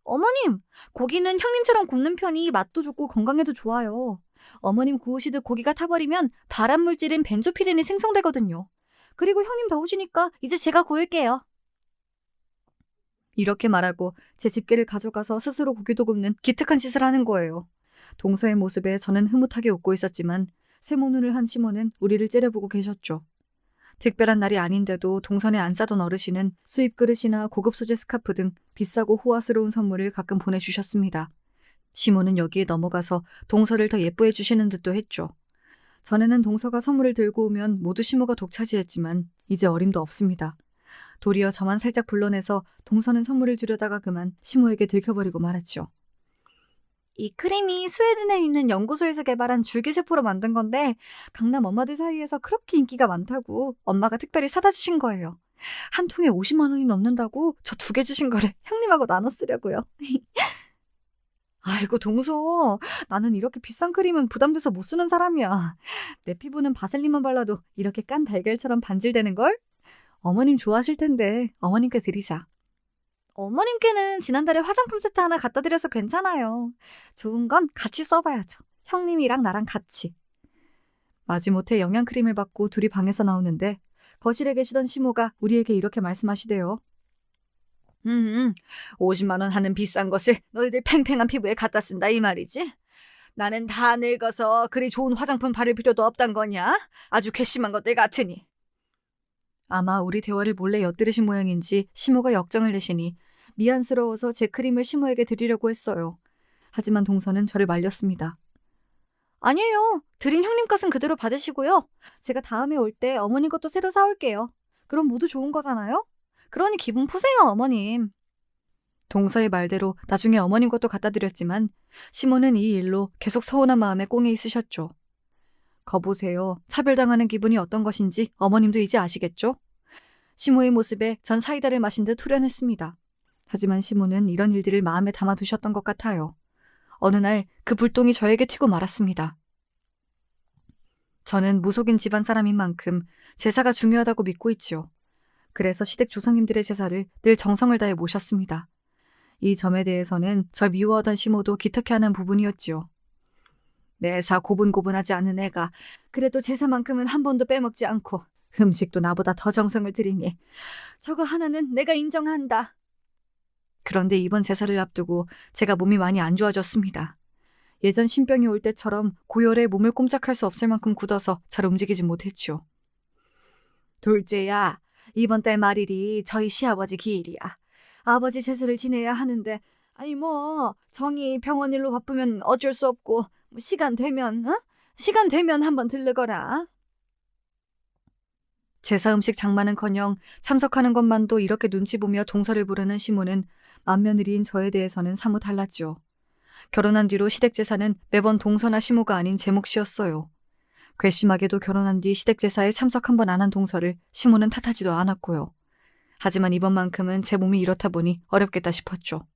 B: 어머님, 고기는 형님처럼 굽는 편이 맛도 좋고 건강에도 좋아요. 어머님 구우시듯 고기가 타버리면 발암 물질인 벤조피렌이 생성되거든요. 그리고 형님 더우시니까 이제 제가 구울게요.
A: 이렇게 말하고 제 집게를 가져가서 스스로 고기도 굽는 기특한 짓을 하는 거예요. 동서의 모습에 저는 흐뭇하게 웃고 있었지만 세모 눈을 한 시모는 우리를 째려보고 계셨죠. 특별한 날이 아닌데도 동선에 안 싸던 어르신은 수입 그릇이나 고급 소재 스카프 등 비싸고 호화스러운 선물을 가끔 보내주셨습니다. 시모는 여기에 넘어가서 동서를 더 예뻐해 주시는 듯도 했죠. 전에는 동서가 선물을 들고 오면 모두 시모가 독차지했지만 이제 어림도 없습니다. 도리어 저만 살짝 불러내서 동서는 선물을 주려다가 그만 시모에게 들켜버리고 말았죠.
B: 이 크림이 스웨덴에 있는 연구소에서 개발한 줄기세포로 만든 건데 강남 엄마들 사이에서 그렇게 인기가 많다고 엄마가 특별히 사다 주신 거예요.
A: 한 통에 50만 원이 넘는다고 저 2개 주신 거를 형님하고 나눠 쓰려고요. 아이고 동서, 나는 이렇게 비싼 크림은 부담돼서 못 쓰는 사람이야. 내 피부는 바셀린만 발라도 이렇게 깐 달걀처럼 반질되는걸? 어머님 좋아하실 텐데 어머님께 드리자.
B: 어머님께는 지난달에 화장품 세트 하나 갖다 드려서 괜찮아요. 좋은 건 같이 써봐야죠. 형님이랑 나랑 같이.
A: 마지못해 영양크림을 받고 둘이 방에서 나오는데 거실에 계시던 시모가 우리에게 이렇게 말씀하시대요. 50만 원 하는 비싼 것을 너희들 팽팽한 피부에 갖다 쓴다 이 말이지? 나는 다 늙어서 그리 좋은 화장품 바를 필요도 없단 거냐? 아주 괘씸한 것들 같으니. 아마 우리 대화를 몰래 엿들으신 모양인지 시모가 역정을 내시니 미안스러워서 제 크림을 시모에게 드리려고 했어요. 하지만 동서는 저를 말렸습니다.
B: 아니에요. 드린 형님 것은 그대로 받으시고요. 제가 다음에 올 때 어머님 것도 새로 사올게요. 그럼 모두 좋은 거잖아요? 그러니 기분 푸세요, 어머님.
A: 동서의 말대로 나중에 어머님 것도 갖다 드렸지만 시모는 이 일로 계속 서운한 마음에 꽁에 있으셨죠. 거보세요. 차별당하는 기분이 어떤 것인지 어머님도 이제 아시겠죠? 시모의 모습에 전 사이다를 마신 듯 후련했습니다. 하지만 시모는 이런 일들을 마음에 담아두셨던 것 같아요. 어느 날 그 불똥이 저에게 튀고 말았습니다. 저는 무속인 집안 사람인 만큼 제사가 중요하다고 믿고 있지요. 그래서 시댁 조상님들의 제사를 늘 정성을 다해 모셨습니다. 이 점에 대해서는 저 미워하던 시모도 기특해하는 부분이었지요. 매사 고분고분하지 않은 애가 그래도 제사만큼은 한 번도 빼먹지 않고 음식도 나보다 더 정성을 들이니 저거 하나는 내가 인정한다. 그런데 이번 제사를 앞두고 제가 몸이 많이 안 좋아졌습니다. 예전 신병이 올 때처럼 고열에 몸을 꼼짝할 수 없을 만큼 굳어서 잘 움직이지 못했지요. 둘째야, 이번 달 말일이 저희 시아버지 기일이야. 아버지 제사를 지내야 하는데 아니 뭐 정이 병원 일로 바쁘면 어쩔 수 없고 시간 되면 시간 되면 한번 들르거라. 제사 음식 장만은커녕 참석하는 것만도 이렇게 눈치 보며 동서를 부르는 시모는 맏며느리인 저에 대해서는 사뭇 달랐죠. 결혼한 뒤로 시댁 제사는 매번 동서나 시모가 아닌 제 몫이었어요. 괘씸하게도 결혼한 뒤 시댁 제사에 참석 한 번 안 한 동서를 시모는 탓하지도 않았고요. 하지만 이번만큼은 제 몸이 이렇다 보니 어렵겠다 싶었죠.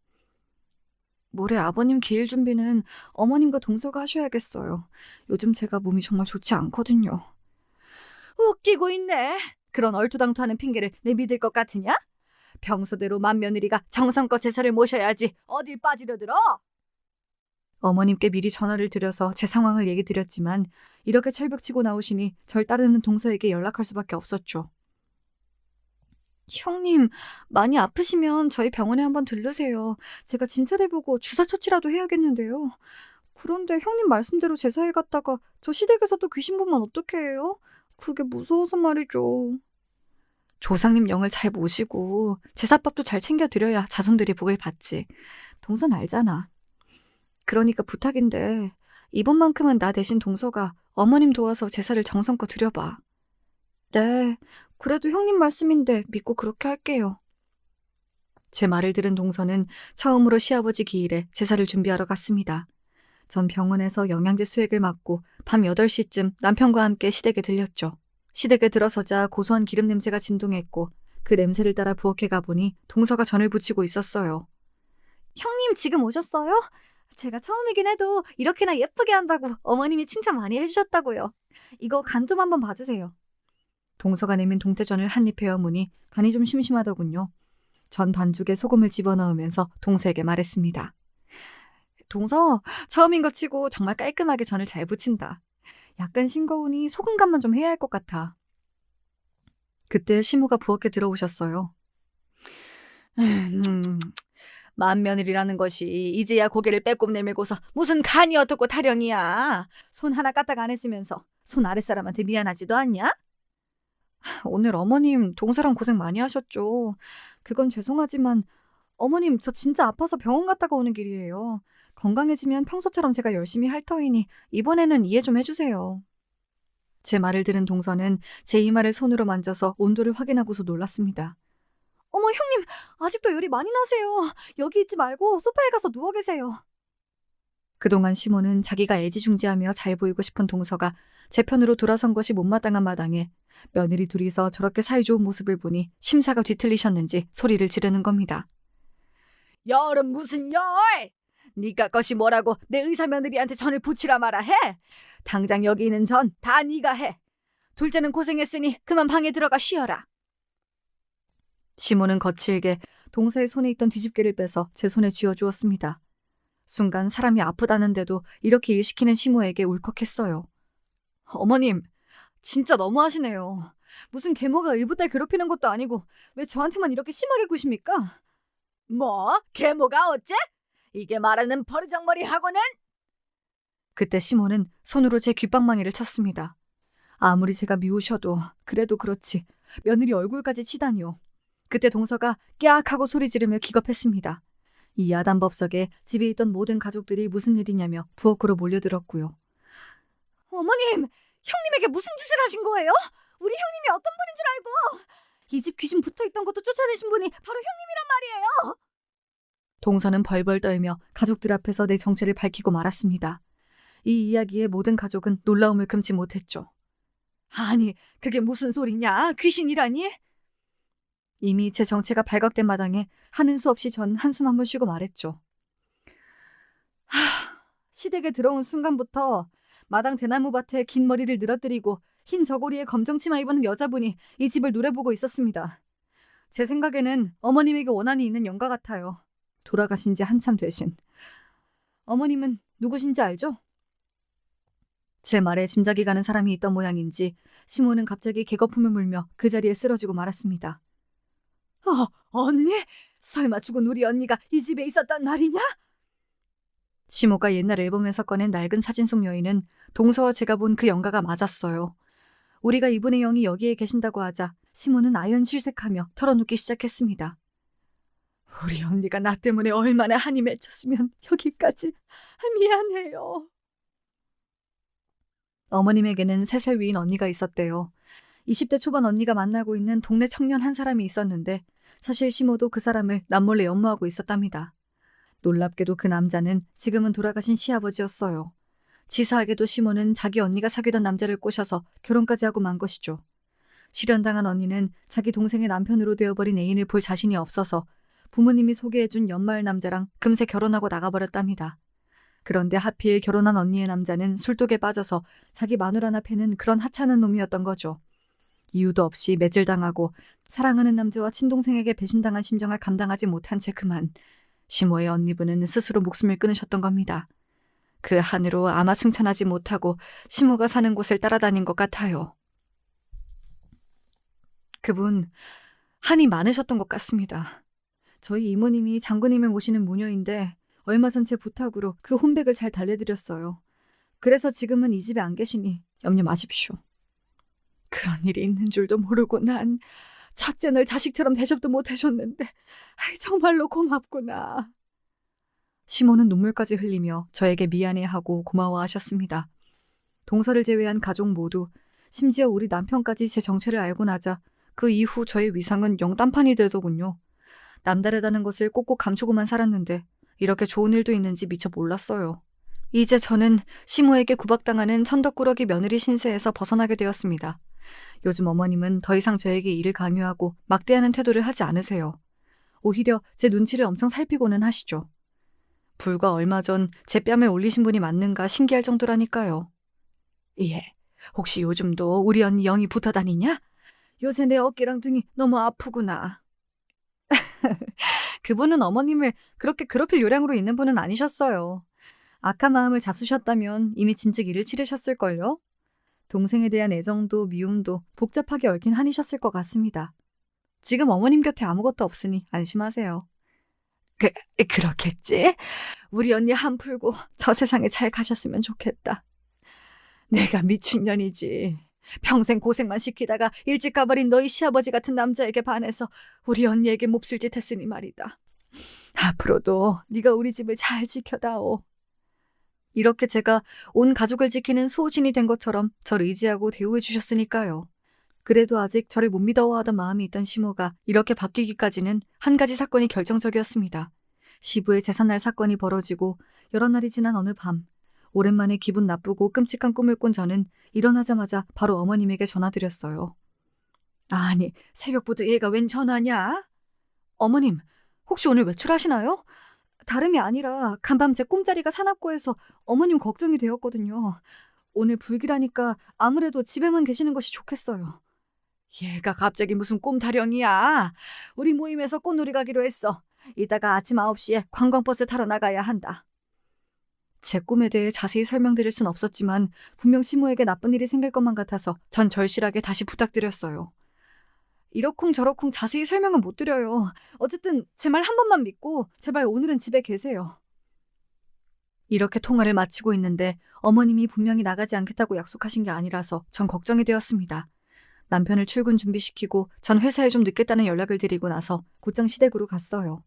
A: 모레 아버님 기일 준비는 어머님과 동서가 하셔야겠어요. 요즘 제가 몸이 정말 좋지 않거든요. 웃기고 있네. 그런 얼토당토하는 핑계를 내 믿을 것 같으냐? 평소대로 맏며느리가 정성껏 제사를 모셔야지 어딜 빠지려 들어? 어머님께 미리 전화를 드려서 제 상황을 얘기 드렸지만 이렇게 철벽치고 나오시니 절 따르는 동서에게 연락할 수밖에 없었죠.
B: 형님, 많이 아프시면 저희 병원에 한번 들르세요. 제가 진찰해보고 주사 처치라도 해야겠는데요. 그런데 형님 말씀대로 제사에 갔다가 저 시댁에서 또 귀신 보면 어떻게 해요? 그게 무서워서 말이죠.
A: 조상님 영을 잘 모시고 제사밥도 잘 챙겨드려야 자손들이 복을 받지. 동선 알잖아. 그러니까 부탁인데 이번만큼은 나 대신 동서가 어머님 도와서 제사를 정성껏 드려봐.
B: 네, 그래도 형님 말씀인데 믿고 그렇게 할게요.
A: 제 말을 들은 동서는 처음으로 시아버지 기일에 제사를 준비하러 갔습니다. 전 병원에서 영양제 수액을 맞고 밤 8시쯤 남편과 함께 시댁에 들렸죠. 시댁에 들어서자 고소한 기름 냄새가 진동했고 그 냄새를 따라 부엌에 가보니 동서가 전을 부치고 있었어요.
B: 형님 지금 오셨어요? 제가 처음이긴 해도 이렇게나 예쁘게 한다고 어머님이 칭찬 많이 해주셨다고요. 이거 간 좀 한번 봐주세요.
A: 동서가 내민 동태전을 한 입 베어무니 간이 좀 심심하더군요. 전 반죽에 소금을 집어넣으면서 동서에게 말했습니다. 동서, 처음인 것 치고 정말 깔끔하게 전을 잘 부친다. 약간 싱거우니 소금 간만 좀 해야 할 것 같아. 그때 시모가 부엌에 들어오셨어요. 맏며느리라는 것이 이제야 고개를 빼꼼 내밀고서 무슨 간이 어떻고 타령이야. 손 하나 까딱 안 했으면서 손 아랫사람한테 미안하지도 않냐? 오늘 어머님 동서랑 고생 많이 하셨죠. 그건 죄송하지만 어머님 저 진짜 아파서 병원 갔다가 오는 길이에요. 건강해지면 평소처럼 제가 열심히 할 터이니 이번에는 이해 좀 해주세요. 제 말을 들은 동서는 제 이마를 손으로 만져서 온도를 확인하고서 놀랐습니다.
B: 어머 형님, 아직도 열이 많이 나세요. 여기 있지 말고 소파에 가서 누워 계세요.
A: 그동안 시모는 자기가 애지중지하며 잘 보이고 싶은 동서가 제 편으로 돌아선 것이 못마땅한 마당에 며느리 둘이서 저렇게 사이좋은 모습을 보니 심사가 뒤틀리셨는지 소리를 지르는 겁니다. 열은 무슨 열! 네가 것이 뭐라고 내 의사 며느리한테 전을 부치라 마라 해? 당장 여기 있는 전 다 네가 해. 둘째는 고생했으니 그만 방에 들어가 쉬어라. 시모는 거칠게 동서의 손에 있던 뒤집개를 빼서 제 손에 쥐어주었습니다. 순간 사람이 아프다는데도 이렇게 일 시키는 시모에게 울컥했어요. 어머님, 진짜 너무하시네요. 무슨 계모가 의붓딸 괴롭히는 것도 아니고 왜 저한테만 이렇게 심하게 구십니까? 뭐? 계모가 어째? 이게 말하는 버르장머리하고는? 그때 시모는 손으로 제 귓방망이를 쳤습니다. 아무리 제가 미우셔도 그래도 그렇지 며느리 얼굴까지 치다니요. 그때 동서가 깨악하고 소리 지르며 기겁했습니다. 이 야단법석에 집에 있던 모든 가족들이 무슨 일이냐며 부엌으로 몰려들었고요.
B: 어머님, 형님에게 무슨 짓을 하신 거예요? 우리 형님이 어떤 분인 줄 알고 이 집 귀신 붙어있던 것도 쫓아내신 분이 바로 형님이란 말이에요.
A: 동서는 벌벌 떨며 가족들 앞에서 내 정체를 밝히고 말았습니다. 이 이야기에 모든 가족은 놀라움을 금치 못했죠. 아니, 그게 무슨 소리냐? 귀신이라니? 이미 제 정체가 발각된 마당에 하는 수 없이 전 한숨 한번 쉬고 말했죠. 시댁에 들어온 순간부터 마당 대나무밭에 긴 머리를 늘어뜨리고 흰 저고리에 검정 치마 입은 여자분이 이 집을 노려보고 있었습니다. 제 생각에는 어머님에게 원한이 있는 영가 같아요. 돌아가신 지 한참 되신. 어머님은 누구신지 알죠? 제 말에 짐작이 가는 사람이 있던 모양인지 시모는 갑자기 개거품을 물며 그 자리에 쓰러지고 말았습니다. 언니? 설마 죽은 우리 언니가 이 집에 있었단 말이냐? 시모가 옛날 앨범에서 꺼낸 낡은 사진 속 여인은 동서와 제가 본 그 영가가 맞았어요. 우리가 이분의 영이 여기에 계신다고 하자 시모는 아연실색하며 털어놓기 시작했습니다. 우리 언니가 나 때문에 얼마나 한이 맺혔으면 여기까지. 미안해요. 어머님에게는 3살 위인 언니가 있었대요. 20대 초반 언니가 만나고 있는 동네 청년 한 사람이 있었는데 사실 시모도 그 사람을 남몰래 연모하고 있었답니다. 놀랍게도 그 남자는 지금은 돌아가신 시아버지였어요. 치사하게도 시모는 자기 언니가 사귀던 남자를 꼬셔서 결혼까지 하고 만 것이죠. 실연당한 언니는 자기 동생의 남편으로 되어버린 애인을 볼 자신이 없어서 부모님이 소개해준 연마을 남자랑 금세 결혼하고 나가버렸답니다. 그런데 하필 결혼한 언니의 남자는 술독에 빠져서 자기 마누라 하나 패는 그런 하찮은 놈이었던 거죠. 이유도 없이 매질당하고 사랑하는 남자와 친동생에게 배신당한 심정을 감당하지 못한 채 그만 시모의 언니분은 스스로 목숨을 끊으셨던 겁니다. 그 한으로 아마 승천하지 못하고 시모가 사는 곳을 따라다닌 것 같아요. 그분 한이 많으셨던 것 같습니다. 저희 이모님이 장군님을 모시는 무녀인데 얼마 전 제 부탁으로 그 혼백을 잘 달래드렸어요. 그래서 지금은 이 집에 안 계시니 염려 마십시오. 그런 일이 있는 줄도 모르고 난 첫째 널 자식처럼 대접도 못 해줬는데 정말로 고맙구나. 시모는 눈물까지 흘리며 저에게 미안해하고 고마워하셨습니다. 동서를 제외한 가족 모두, 심지어 우리 남편까지 제 정체를 알고 나자 그 이후 저의 위상은 영단판이 되더군요. 남다르다는 것을 꼭꼭 감추고만 살았는데 이렇게 좋은 일도 있는지 미처 몰랐어요. 이제 저는 시모에게 구박당하는 천덕꾸러기 며느리 신세에서 벗어나게 되었습니다. 요즘 어머님은 더 이상 저에게 일을 강요하고 막대하는 태도를 하지 않으세요. 오히려 제 눈치를 엄청 살피고는 하시죠. 불과 얼마 전 제 뺨을 올리신 분이 맞는가 신기할 정도라니까요. 예, 혹시 요즘도 우리 언니 영이 붙어 다니냐? 요새 내 어깨랑 등이 너무 아프구나. 그분은 어머님을 그렇게 괴롭힐 요량으로 있는 분은 아니셨어요. 악한 마음을 잡수셨다면 이미 진즉 일을 치르셨을걸요? 동생에 대한 애정도 미움도 복잡하게 얽힌 한이셨을 것 같습니다. 지금 어머님 곁에 아무것도 없으니 안심하세요. 그렇겠지? 우리 언니 한 풀고 저 세상에 잘 가셨으면 좋겠다. 내가 미친년이지. 평생 고생만 시키다가 일찍 가버린 너희 시아버지 같은 남자에게 반해서 우리 언니에게 몹쓸 짓 했으니 말이다. 앞으로도 네가 우리 집을 잘 지켜다오. 이렇게 제가 온 가족을 지키는 수호신이 된 것처럼 저를 의지하고 대우해 주셨으니까요. 그래도 아직 저를 못 믿어하던 마음이 있던 시모가 이렇게 바뀌기까지는 한 가지 사건이 결정적이었습니다. 시부의 제삿날 사건이 벌어지고 여러 날이 지난 어느 밤, 오랜만에 기분 나쁘고 끔찍한 꿈을 꾼 저는 일어나자마자 바로 어머님에게 전화드렸어요. 아니, 새벽부터 얘가 웬 전화냐? 어머님, 혹시 오늘 외출하시나요? 다름이 아니라 간밤 제 꿈자리가 사납고해서 어머님 걱정이 되었거든요. 오늘 불길하니까 아무래도 집에만 계시는 것이 좋겠어요. 얘가 갑자기 무슨 꿈 타령이야. 우리 모임에서 꽃놀이 가기로 했어. 이따가 아침 9시에 관광버스 타러 나가야 한다. 제 꿈에 대해 자세히 설명드릴 순 없었지만 분명 시모에게 나쁜 일이 생길 것만 같아서 전 절실하게 다시 부탁드렸어요. 이러쿵저러쿵 자세히 설명은 못 드려요. 어쨌든 제 말 한 번만 믿고 제발 오늘은 집에 계세요. 이렇게 통화를 마치고 있는데 어머님이 분명히 나가지 않겠다고 약속하신 게 아니라서 전 걱정이 되었습니다. 남편을 출근 준비시키고 전 회사에 좀 늦겠다는 연락을 드리고 나서 곧장 시댁으로 갔어요.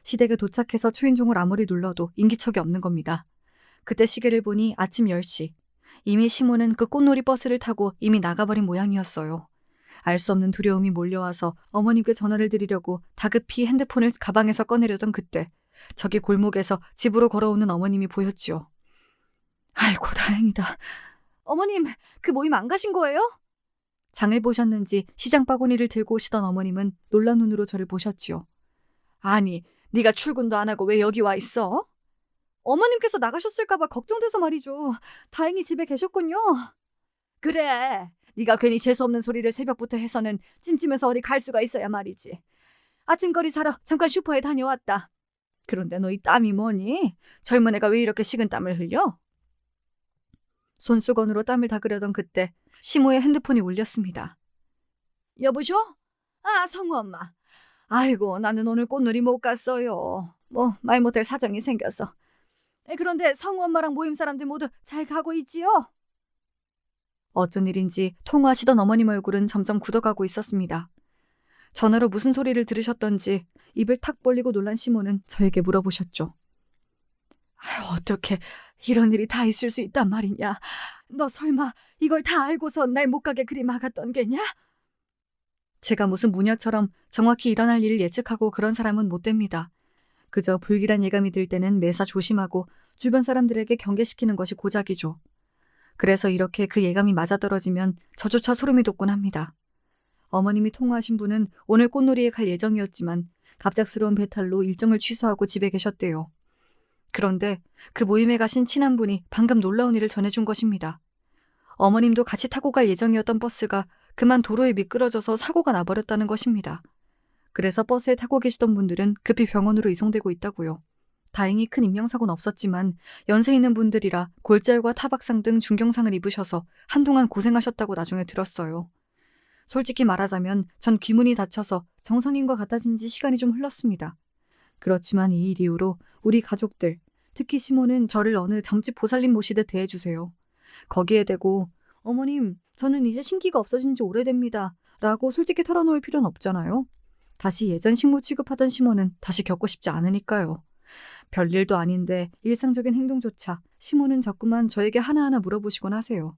A: 시댁에 도착해서 초인종을 아무리 눌러도 인기척이 없는 겁니다. 그때 시계를 보니 아침 10시. 이미 시모는 그 꽃놀이 버스를 타고 이미 나가버린 모양이었어요. 알 수 없는 두려움이 몰려와서 어머님께 전화를 드리려고 다급히 핸드폰을 가방에서 꺼내려던 그때 저기 골목에서 집으로 걸어오는 어머님이 보였지요. 아이고 다행이다. 어머님, 그 모임 안 가신 거예요? 장을 보셨는지 시장 바구니를 들고 오시던 어머님은 놀란 눈으로 저를 보셨지요. 아니, 네가 출근도 안 하고 왜 여기 와 있어? 어머님께서 나가셨을까 봐 걱정돼서 말이죠. 다행히 집에 계셨군요. 그래, 네가 괜히 재수없는 소리를 새벽부터 해서는 찜찜해서 어디 갈 수가 있어야 말이지. 아침거리 사러 잠깐 슈퍼에 다녀왔다. 그런데 너 이 땀이 뭐니? 젊은 애가 왜 이렇게 식은 땀을 흘려? 손수건으로 땀을 닦으려던 그때 시모의 핸드폰이 울렸습니다. 여보셔? 아, 성우 엄마. 아이고, 나는 오늘 꽃놀이 못 갔어요. 뭐 말 못할 사정이 생겨서. 그런데 성우 엄마랑 모임 사람들 모두 잘 가고 있지요? 어쩐 일인지 통화하시던 어머님 얼굴은 점점 굳어가고 있었습니다. 전화로 무슨 소리를 들으셨던지 입을 탁 벌리고 놀란 시모는 저에게 물어보셨죠. 어떻게 이런 일이 다 있을 수 있단 말이냐? 너 설마 이걸 다 알고서 날 못 가게 그리 막았던 게냐? 제가 무슨 무녀처럼 정확히 일어날 일을 예측하고 그런 사람은 못 됩니다. 그저 불길한 예감이 들 때는 매사 조심하고 주변 사람들에게 경계시키는 것이 고작이죠. 그래서 이렇게 그 예감이 맞아떨어지면 저조차 소름이 돋곤 합니다. 어머님이 통화하신 분은 오늘 꽃놀이에 갈 예정이었지만 갑작스러운 배탈로 일정을 취소하고 집에 계셨대요. 그런데 그 모임에 가신 친한 분이 방금 놀라운 일을 전해준 것입니다. 어머님도 같이 타고 갈 예정이었던 버스가 그만 도로에 미끄러져서 사고가 나버렸다는 것입니다. 그래서 버스에 타고 계시던 분들은 급히 병원으로 이송되고 있다고요. 다행히 큰 인명사고는 없었지만 연세 있는 분들이라 골절과 타박상 등 중경상을 입으셔서 한동안 고생하셨다고 나중에 들었어요. 솔직히 말하자면 전 귀문이 닫혀서 정상인과 같아진 지 시간이 좀 흘렀습니다. 그렇지만 이 일 이후로 우리 가족들, 특히 시모는 저를 어느 점집 보살님 모시듯 대해주세요. 거기에 대고 어머님, 저는 이제 신기가 없어진 지 오래됩니다. 라고 솔직히 털어놓을 필요는 없잖아요. 다시 예전 식모 취급하던 시모는 다시 겪고 싶지 않으니까요. 별일도 아닌데 일상적인 행동조차 시모는 자꾸만 저에게 하나하나 물어보시곤 하세요.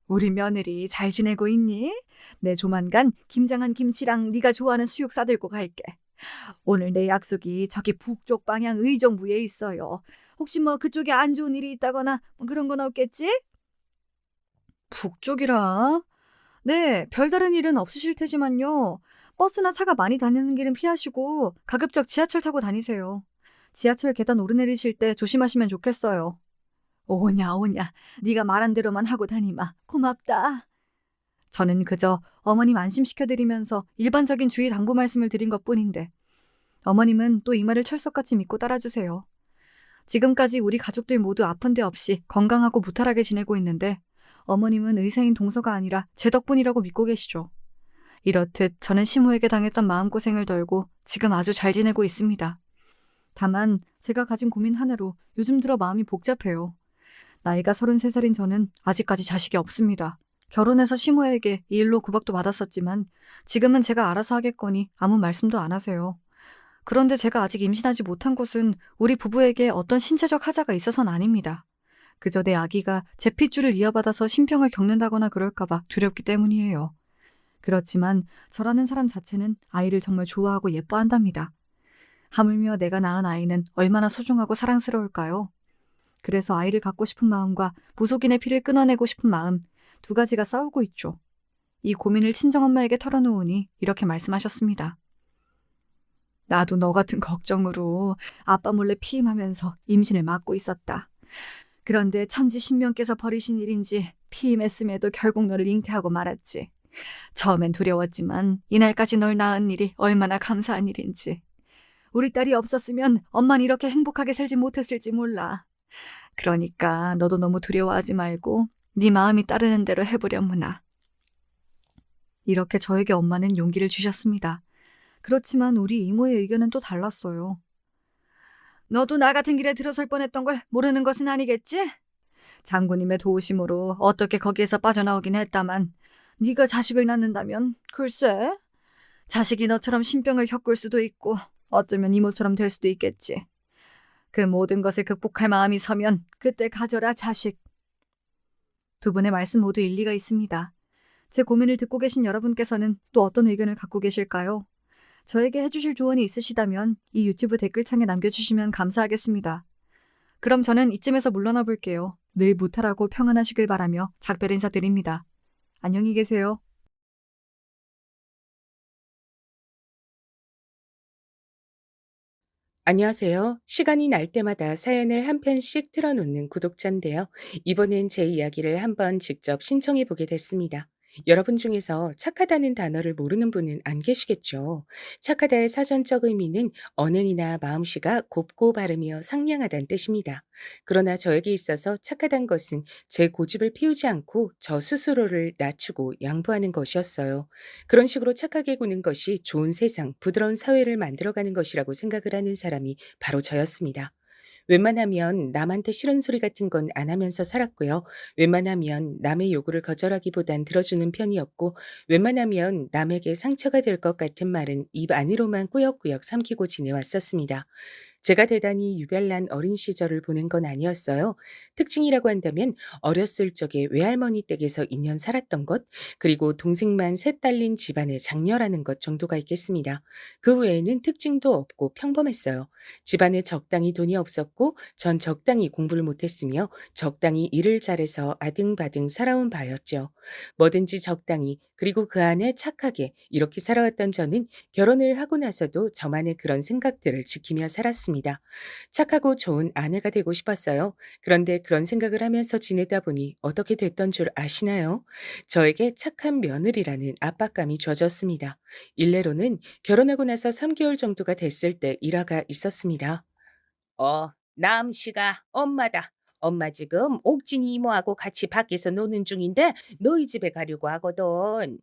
A: 우리 며느리 잘 지내고 있니? 내 조만간 김장한 김치랑 네가 좋아하는 수육 싸들고 갈게. 오늘 내 약속이 저기 북쪽 방향 의정부에 있어요. 혹시 뭐 그쪽에 안 좋은 일이 있다거나 뭐 그런 건 없겠지? 북쪽이라? 네, 별다른 일은 없으실 테지만요. 버스나 차가 많이 다니는 길은 피하시고 가급적 지하철 타고 다니세요. 지하철 계단 오르내리실 때 조심하시면 좋겠어요. 오냐 오냐, 네가 말한 대로만 하고 다니마. 고맙다. 저는 그저 어머님 안심시켜드리면서 일반적인 주의 당부 말씀을 드린 것뿐인데 어머님은 또 이 말을 철석같이 믿고 따라주세요. 지금까지 우리 가족들 모두 아픈 데 없이 건강하고 무탈하게 지내고 있는데 어머님은 의사인 동서가 아니라 제 덕분이라고 믿고 계시죠. 이렇듯 저는 시모에게 당했던 마음고생을 덜고 지금 아주 잘 지내고 있습니다. 다만 제가 가진 고민 하나로 요즘 들어 마음이 복잡해요. 나이가 33살인 저는 아직까지 자식이 없습니다. 결혼해서 시모에게 이 일로 구박도 받았었지만 지금은 제가 알아서 하겠거니 아무 말씀도 안 하세요. 그런데 제가 아직 임신하지 못한 것은 우리 부부에게 어떤 신체적 하자가 있어서는 아닙니다. 그저 내 아기가 제 핏줄을 이어받아서 신병을 겪는다거나 그럴까봐 두렵기 때문이에요. 그렇지만 저라는 사람 자체는 아이를 정말 좋아하고 예뻐한답니다. 하물며 내가 낳은 아이는 얼마나 소중하고 사랑스러울까요? 그래서 아이를 갖고 싶은 마음과 무속인의 피를 끊어내고 싶은 마음, 두 가지가 싸우고 있죠. 이 고민을 친정엄마에게 털어놓으니 이렇게 말씀하셨습니다. 나도 너 같은 걱정으로 아빠 몰래 피임하면서 임신을 막고 있었다. 그런데 천지 신명께서 버리신 일인지 피임했음에도 결국 너를 잉태하고 말았지. 처음엔 두려웠지만 이날까지 널 낳은 일이 얼마나 감사한 일인지. 우리 딸이 없었으면 엄마는 이렇게 행복하게 살지 못했을지 몰라. 그러니까 너도 너무 두려워하지 말고 네 마음이 따르는 대로 해보려무나. 이렇게 저에게 엄마는 용기를 주셨습니다. 그렇지만 우리 이모의 의견은 또 달랐어요. 너도 나 같은 길에 들어설 뻔했던 걸 모르는 것은 아니겠지? 장군님의 도우심으로 어떻게 거기에서 빠져나오긴 했다만 네가 자식을 낳는다면 글쎄, 자식이 너처럼 신병을 겪을 수도 있고 어쩌면 이모처럼 될 수도 있겠지. 그 모든 것을 극복할 마음이 서면 그때 가져라 자식. 두 분의 말씀 모두 일리가 있습니다. 제 고민을 듣고 계신 여러분께서는 또 어떤 의견을 갖고 계실까요? 저에게 해주실 조언이 있으시다면 이 유튜브 댓글창에 남겨주시면 감사하겠습니다. 그럼 저는 이쯤에서 물러나 볼게요. 늘 무탈하고 평안하시길 바라며 작별 인사드립니다. 안녕히 계세요.
C: 안녕하세요. 시간이 날 때마다 사연을 한 편씩 틀어놓는 구독자인데요. 이번엔 제 이야기를 한번 직접 신청해 보게 됐습니다. 여러분 중에서 착하다는 단어를 모르는 분은 안 계시겠죠. 착하다의 사전적 의미는 언행이나 마음씨가 곱고 바르며 상냥하다는 뜻입니다. 그러나 저에게 있어서 착하다는 것은 제 고집을 피우지 않고 저 스스로를 낮추고 양보하는 것이었어요. 그런 식으로 착하게 구는 것이 좋은 세상, 부드러운 사회를 만들어가는 것이라고 생각을 하는 사람이 바로 저였습니다. 웬만하면 남한테 싫은 소리 같은 건 안 하면서 살았고요. 웬만하면 남의 요구를 거절하기보단 들어주는 편이었고, 웬만하면 남에게 상처가 될 것 같은 말은 입 안으로만 꾸역꾸역 삼키고 지내왔었습니다. 제가 대단히 유별난 어린 시절을 보낸 건 아니었어요. 특징이라고 한다면 어렸을 적에 외할머니 댁에서 2년 살았던 것, 그리고 동생만 셋 딸린 집안의 장녀라는 것 정도가 있겠습니다. 그 외에는 특징도 없고 평범했어요. 집안에 적당히 돈이 없었고 전 적당히 공부를 못했으며 적당히 일을 잘해서 아등바등 살아온 바였죠. 뭐든지 적당히, 그리고 그 안에 착하게 이렇게 살아왔던 저는 결혼을 하고 나서도 저만의 그런 생각들을 지키며 살았습니다. 착하고 좋은 아내가 되고 싶었어요. 그런데 그런 생각을 하면서 지내다 보니 어떻게 됐던 줄 아시나요? 저에게 착한 며느리라는 압박감이 주어졌습니다. 일례로는 결혼하고 나서 3개월 정도가 됐을 때 일화가 있었습니다. 남씨가 엄마다. 엄마 지금 옥진이 이모하고 같이 밖에서 노는 중인데 너희 집에 가려고 하거든.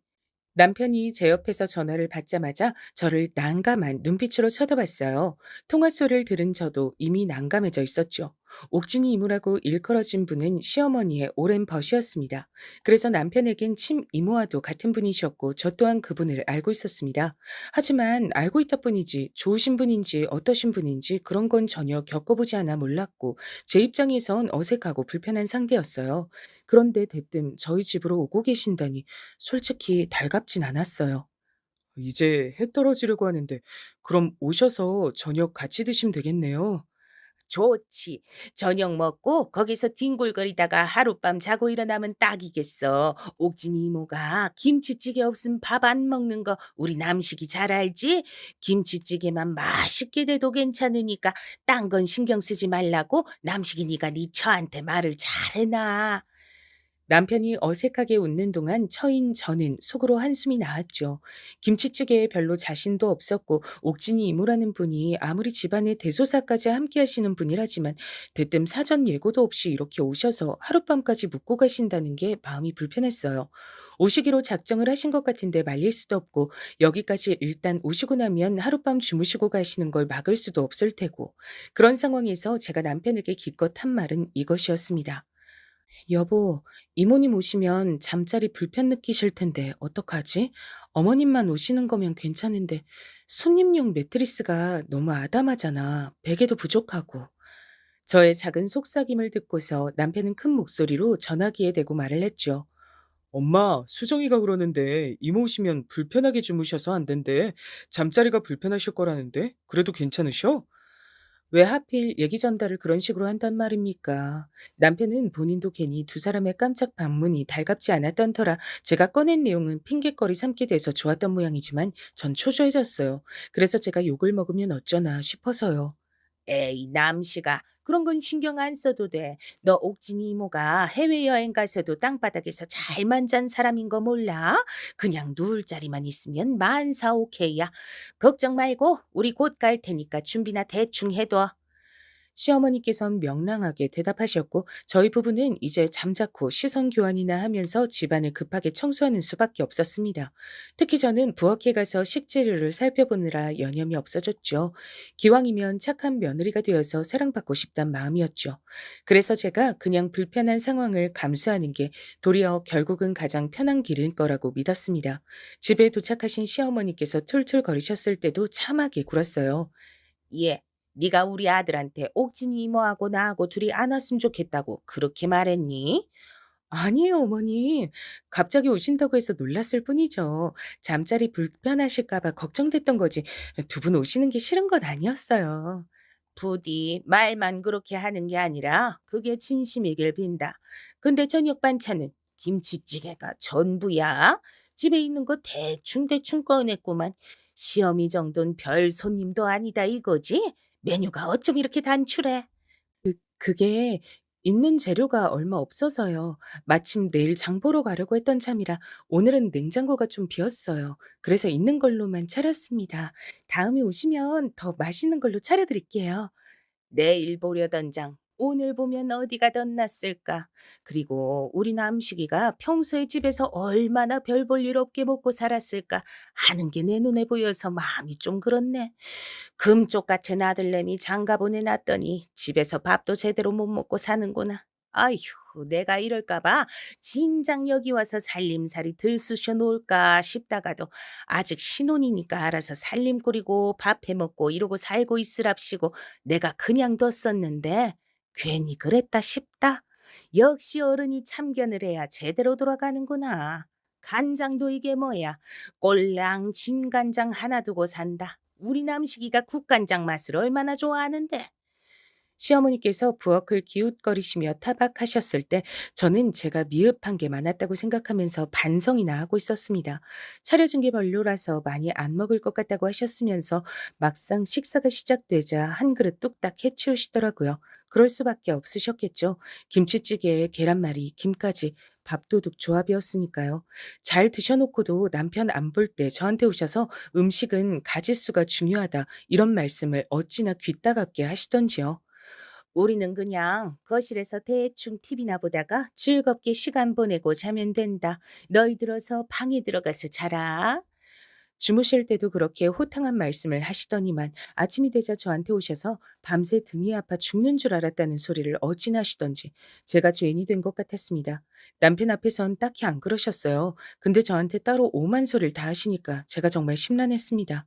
C: 남편이 제 옆에서 전화를 받자마자 저를 난감한 눈빛으로 쳐다봤어요. 통화 소리를 들은 저도 이미 난감해져 있었죠. 옥진이 이모라고 일컬어진 분은 시어머니의 오랜 벗이었습니다. 그래서 남편에겐 친 이모와도 같은 분이셨고 저 또한 그분을 알고 있었습니다. 하지만 알고 있다 뿐이지 좋으신 분인지 어떠신 분인지 그런 건 전혀 겪어보지 않아 몰랐고 제 입장에선 어색하고 불편한 상대였어요. 그런데 대뜸 저희 집으로 오고 계신다니 솔직히 달갑진 않았어요. 이제 해 떨어지려고 하는데 그럼 오셔서 저녁 같이 드시면 되겠네요. 좋지. 저녁 먹고 거기서 뒹굴거리다가 하룻밤 자고 일어나면 딱이겠어. 옥진이 이모가 김치찌개 없으면 밥 안 먹는 거 우리 남식이 잘 알지? 김치찌개만 맛있게 돼도 괜찮으니까 딴 건 신경 쓰지 말라고 남식이 네가 네 처한테 말을 잘 해놔. 남편이 어색하게 웃는 동안 처인 저는 속으로 한숨이 나왔죠. 김치찌개에 별로 자신도 없었고 옥진이 이모라는 분이 아무리 집안의 대소사까지 함께 하시는 분이라지만 대뜸 사전 예고도 없이 이렇게 오셔서 하룻밤까지 묵고 가신다는 게 마음이 불편했어요. 오시기로 작정을 하신 것 같은데 말릴 수도 없고 여기까지 일단 오시고 나면 하룻밤 주무시고 가시는 걸 막을 수도 없을 테고 그런 상황에서 제가 남편에게 기껏 한 말은 이것이었습니다. 여보, 이모님 오시면 잠자리 불편 느끼실 텐데 어떡하지? 어머님만 오시는 거면 괜찮은데 손님용 매트리스가 너무 아담하잖아. 베개도 부족하고. 저의 작은 속삭임을 듣고서 남편은 큰 목소리로 전화기에 대고 말을 했죠. 엄마, 수정이가 그러는데 이모 오시면 불편하게 주무셔서 안 된대. 잠자리가 불편하실 거라는데? 그래도 괜찮으셔? 왜 하필 얘기 전달을 그런 식으로 한단 말입니까? 남편은 본인도 괜히 두 사람의 깜짝 방문이 달갑지 않았던 터라 제가 꺼낸 내용은 핑계거리 삼게 돼서 좋았던 모양이지만 전 초조해졌어요. 그래서 제가 욕을 먹으면 어쩌나 싶어서요. 에이, 남씨가 그런 건 신경 안 써도 돼. 너 옥진이 이모가 해외여행 가서도 땅바닥에서 잘만 잔 사람인 거 몰라? 그냥 누울 자리만 있으면 만사 오케이야. 걱정 말고 우리 곧 갈 테니까 준비나 대충 해둬. 시어머니께선 명랑하게 대답하셨고 저희 부부는 이제 잠자코 시선 교환이나 하면서 집안을 급하게 청소하는 수밖에 없었습니다. 특히 저는 부엌에 가서 식재료를 살펴보느라 여념이 없어졌죠. 기왕이면 착한 며느리가 되어서 사랑받고 싶단 마음이었죠. 그래서 제가 그냥 불편한 상황을 감수하는 게 도리어 결국은 가장 편한 길일 거라고 믿었습니다. 집에 도착하신 시어머니께서 툴툴거리셨을 때도 참하게 굴었어요. 예. 네가 우리 아들한테 옥진이 이모하고 나하고 둘이 안 왔으면 좋겠다고 그렇게 말했니? 아니에요, 어머니. 갑자기 오신다고 해서 놀랐을 뿐이죠. 잠자리 불편하실까 봐 걱정됐던 거지. 두 분 오시는 게 싫은 건 아니었어요. 부디 말만 그렇게 하는 게 아니라 그게 진심이길 빈다. 근데 저녁 반찬은 김치찌개가 전부야. 집에 있는 거 대충대충 꺼냈구만. 시어미 정도는 별 손님도 아니다 이거지? 메뉴가 어쩜 이렇게 단출해? 그게 있는 재료가 얼마 없어서요. 마침 내일 장 보러 가려고 했던 참이라 오늘은 냉장고가 좀 비었어요. 그래서 있는 걸로만 차렸습니다. 다음에 오시면 더 맛있는 걸로 차려드릴게요. 내일 보려던 장 오늘 보면 어디가 덧났을까? 그리고 우리 남식이가 평소에 집에서 얼마나 별 볼 일 없게 먹고 살았을까 하는 게 내 눈에 보여서 마음이 좀 그렇네. 금쪽 같은 아들내미 장가 보내놨더니 집에서 밥도 제대로 못 먹고 사는구나. 아휴, 내가 이럴까봐 진작 여기 와서 살림살이 들쑤셔 놓을까 싶다가도 아직 신혼이니까 알아서 살림 꾸리고 밥 해먹고 이러고 살고 있으랍시고 내가 그냥 뒀었는데 괜히 그랬다 싶다. 역시 어른이 참견을 해야 제대로 돌아가는구나. 간장도 이게 뭐야. 꼴랑 진간장 하나 두고 산다. 우리 남식이가 국간장 맛을 얼마나 좋아하는데. 시어머니께서 부엌을 기웃거리시며 타박하셨을 때 저는 제가 미흡한 게 많았다고 생각하면서 반성이나 하고 있었습니다. 차려진 게 별로라서 많이 안 먹을 것 같다고 하셨으면서 막상 식사가 시작되자 한 그릇 뚝딱 해치우시더라고요. 그럴 수밖에 없으셨겠죠. 김치찌개에 계란말이, 김까지 밥도둑 조합이었으니까요. 잘 드셔놓고도 남편 안 볼 때 저한테 오셔서 음식은 가짓수가 중요하다 이런 말씀을 어찌나 귀따갑게 하시던지요. 우리는 그냥 거실에서 대충 TV나 보다가 즐겁게 시간 보내고 자면 된다. 너희들 어서 방에 들어가서 자라. 주무실 때도 그렇게 호탕한 말씀을 하시더니만 아침이 되자 저한테 오셔서 밤새 등이 아파 죽는 줄 알았다는 소리를 어찌나 하시던지 제가 죄인이 된 것 같았습니다. 남편 앞에선 딱히 안 그러셨어요. 근데 저한테 따로 오만 소리를 다 하시니까 제가 정말 심란했습니다.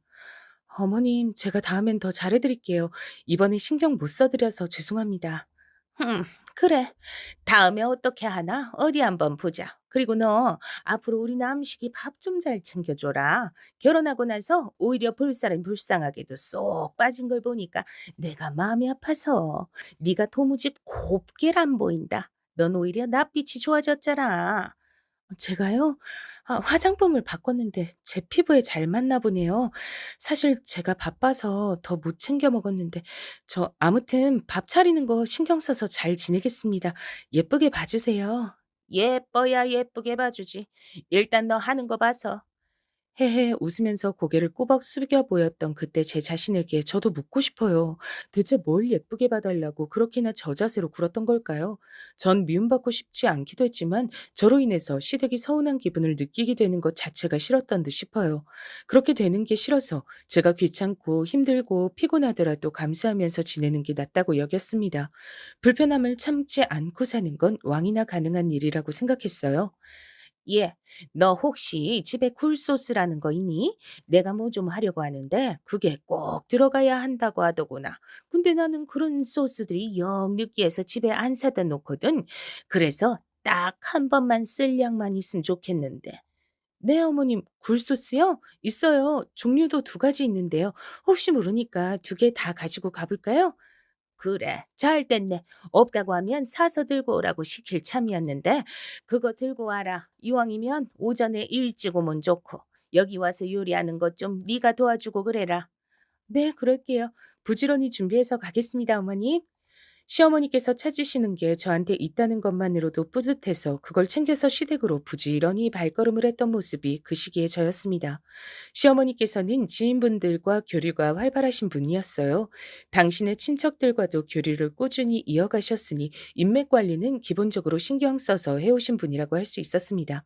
C: 어머님, 제가 다음엔 더 잘해드릴게요. 이번에 신경 못 써드려서 죄송합니다. 그래. 다음에 어떻게 하나? 어디 한번 보자. 그리고 너 앞으로 우리 남식이 밥 좀 잘 챙겨줘라. 결혼하고 나서 오히려 볼 사람 불쌍하게도 쏙 빠진 걸 보니까 내가 마음이 아파서 네가 도무지 곱게를 안 보인다. 넌 오히려 낯빛이 좋아졌잖아. 제가요? 화장품을 바꿨는데 제 피부에 잘 맞나 보네요. 사실 제가 바빠서 더 못 챙겨 먹었는데 아무튼 밥 차리는 거 신경 써서 잘 지내겠습니다. 예쁘게 봐주세요. 예뻐야 예쁘게 봐주지. 일단 너 하는 거 봐서. 헤헤 웃으면서 고개를 꼬박 숙여 보였던 그때 제 자신에게 저도 묻고 싶어요. 대체 뭘 예쁘게 봐달라고 그렇게나 저 자세로 굴었던 걸까요? 전 미움받고 싶지 않기도 했지만 저로 인해서 시댁이 서운한 기분을 느끼게 되는 것 자체가 싫었던 듯 싶어요. 그렇게 되는 게 싫어서 제가 귀찮고 힘들고 피곤하더라도 감수하면서 지내는 게 낫다고 여겼습니다. 불편함을 참지 않고 사는 건 왕이나 가능한 일이라고 생각했어요. 예, 너 혹시 집에 굴소스라는 거 있니? 내가 뭐 좀 하려고 하는데 그게 꼭 들어가야 한다고 하더구나. 근데 나는 그런 소스들이 영 느끼해서 집에 안 사다 놓거든. 그래서 딱 한 번만 쓸 양만 있으면 좋겠는데. 네, 어머님, 굴소스요? 있어요. 종류도 두 가지 있는데요. 혹시 모르니까 두 개 다 가지고 가볼까요? 그래, 잘 됐네. 없다고 하면 사서 들고 오라고 시킬 참이었는데 그거 들고 와라. 이왕이면 오전에 일찍 오면 좋고 여기 와서 요리하는 것 좀 네가 도와주고 그래라. 네, 그럴게요. 부지런히 준비해서 가겠습니다, 어머님. 시어머니께서 찾으시는 게 저한테 있다는 것만으로도 뿌듯해서 그걸 챙겨서 시댁으로 부지런히 발걸음을 했던 모습이 그 시기에 저였습니다. 시어머니께서는 지인분들과 교류가 활발하신 분이었어요. 당신의 친척들과도 교류를 꾸준히 이어가셨으니 인맥 관리는 기본적으로 신경 써서 해오신 분이라고 할 수 있었습니다.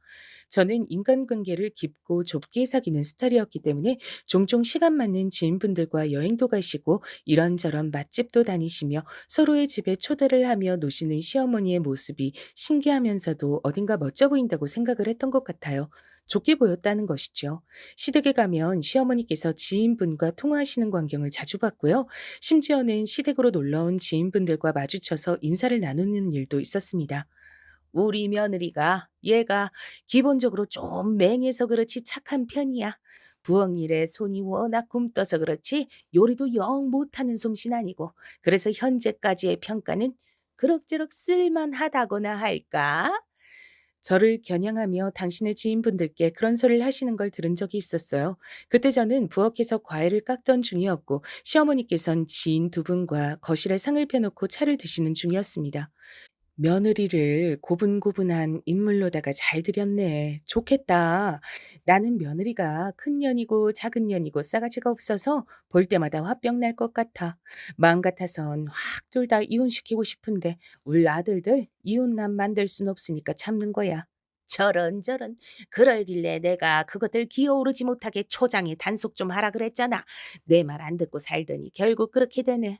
C: 저는 인간관계를 깊고 좁게 사귀는 스타일이었기 때문에 종종 시간 맞는 지인분들과 여행도 가시고 이런저런 맛집도 다니시며 서로의 집에 초대를 하며 노시는 시어머니의 모습이 신기하면서도 어딘가 멋져 보인다고 생각을 했던 것 같아요. 좋게 보였다는 것이죠. 시댁에 가면 시어머니께서 지인분과 통화하시는 광경을 자주 봤고요. 심지어는 시댁으로 놀러온 지인분들과 마주쳐서 인사를 나누는 일도 있었습니다. 우리 며느리가 얘가 기본적으로 좀 맹해서 그렇지 착한 편이야. 부엌 일에 손이 워낙 굼떠서 그렇지 요리도 영 못하는 솜씨는 아니고 그래서 현재까지의 평가는 그럭저럭 쓸만하다거나 할까? 저를 겨냥하며 당신의 지인분들께 그런 소리를 하시는 걸 들은 적이 있었어요. 그때 저는 부엌에서 과일을 깎던 중이었고 시어머니께선 지인 두 분과 거실에 상을 펴놓고 차를 드시는 중이었습니다. 며느리를 고분고분한 인물로다가 잘 들였네. 좋겠다. 나는 며느리가 큰 년이고 작은 년이고 싸가지가 없어서 볼 때마다 화병 날 것 같아. 마음 같아선 확 둘 다 이혼시키고 싶은데 울 아들들 이혼남 만들 순 없으니까 참는 거야. 저런 그러길래 내가 그것들 기어오르지 못하게 초장에 단속 좀 하라 그랬잖아. 내 말 안 듣고 살더니 결국 그렇게 되네.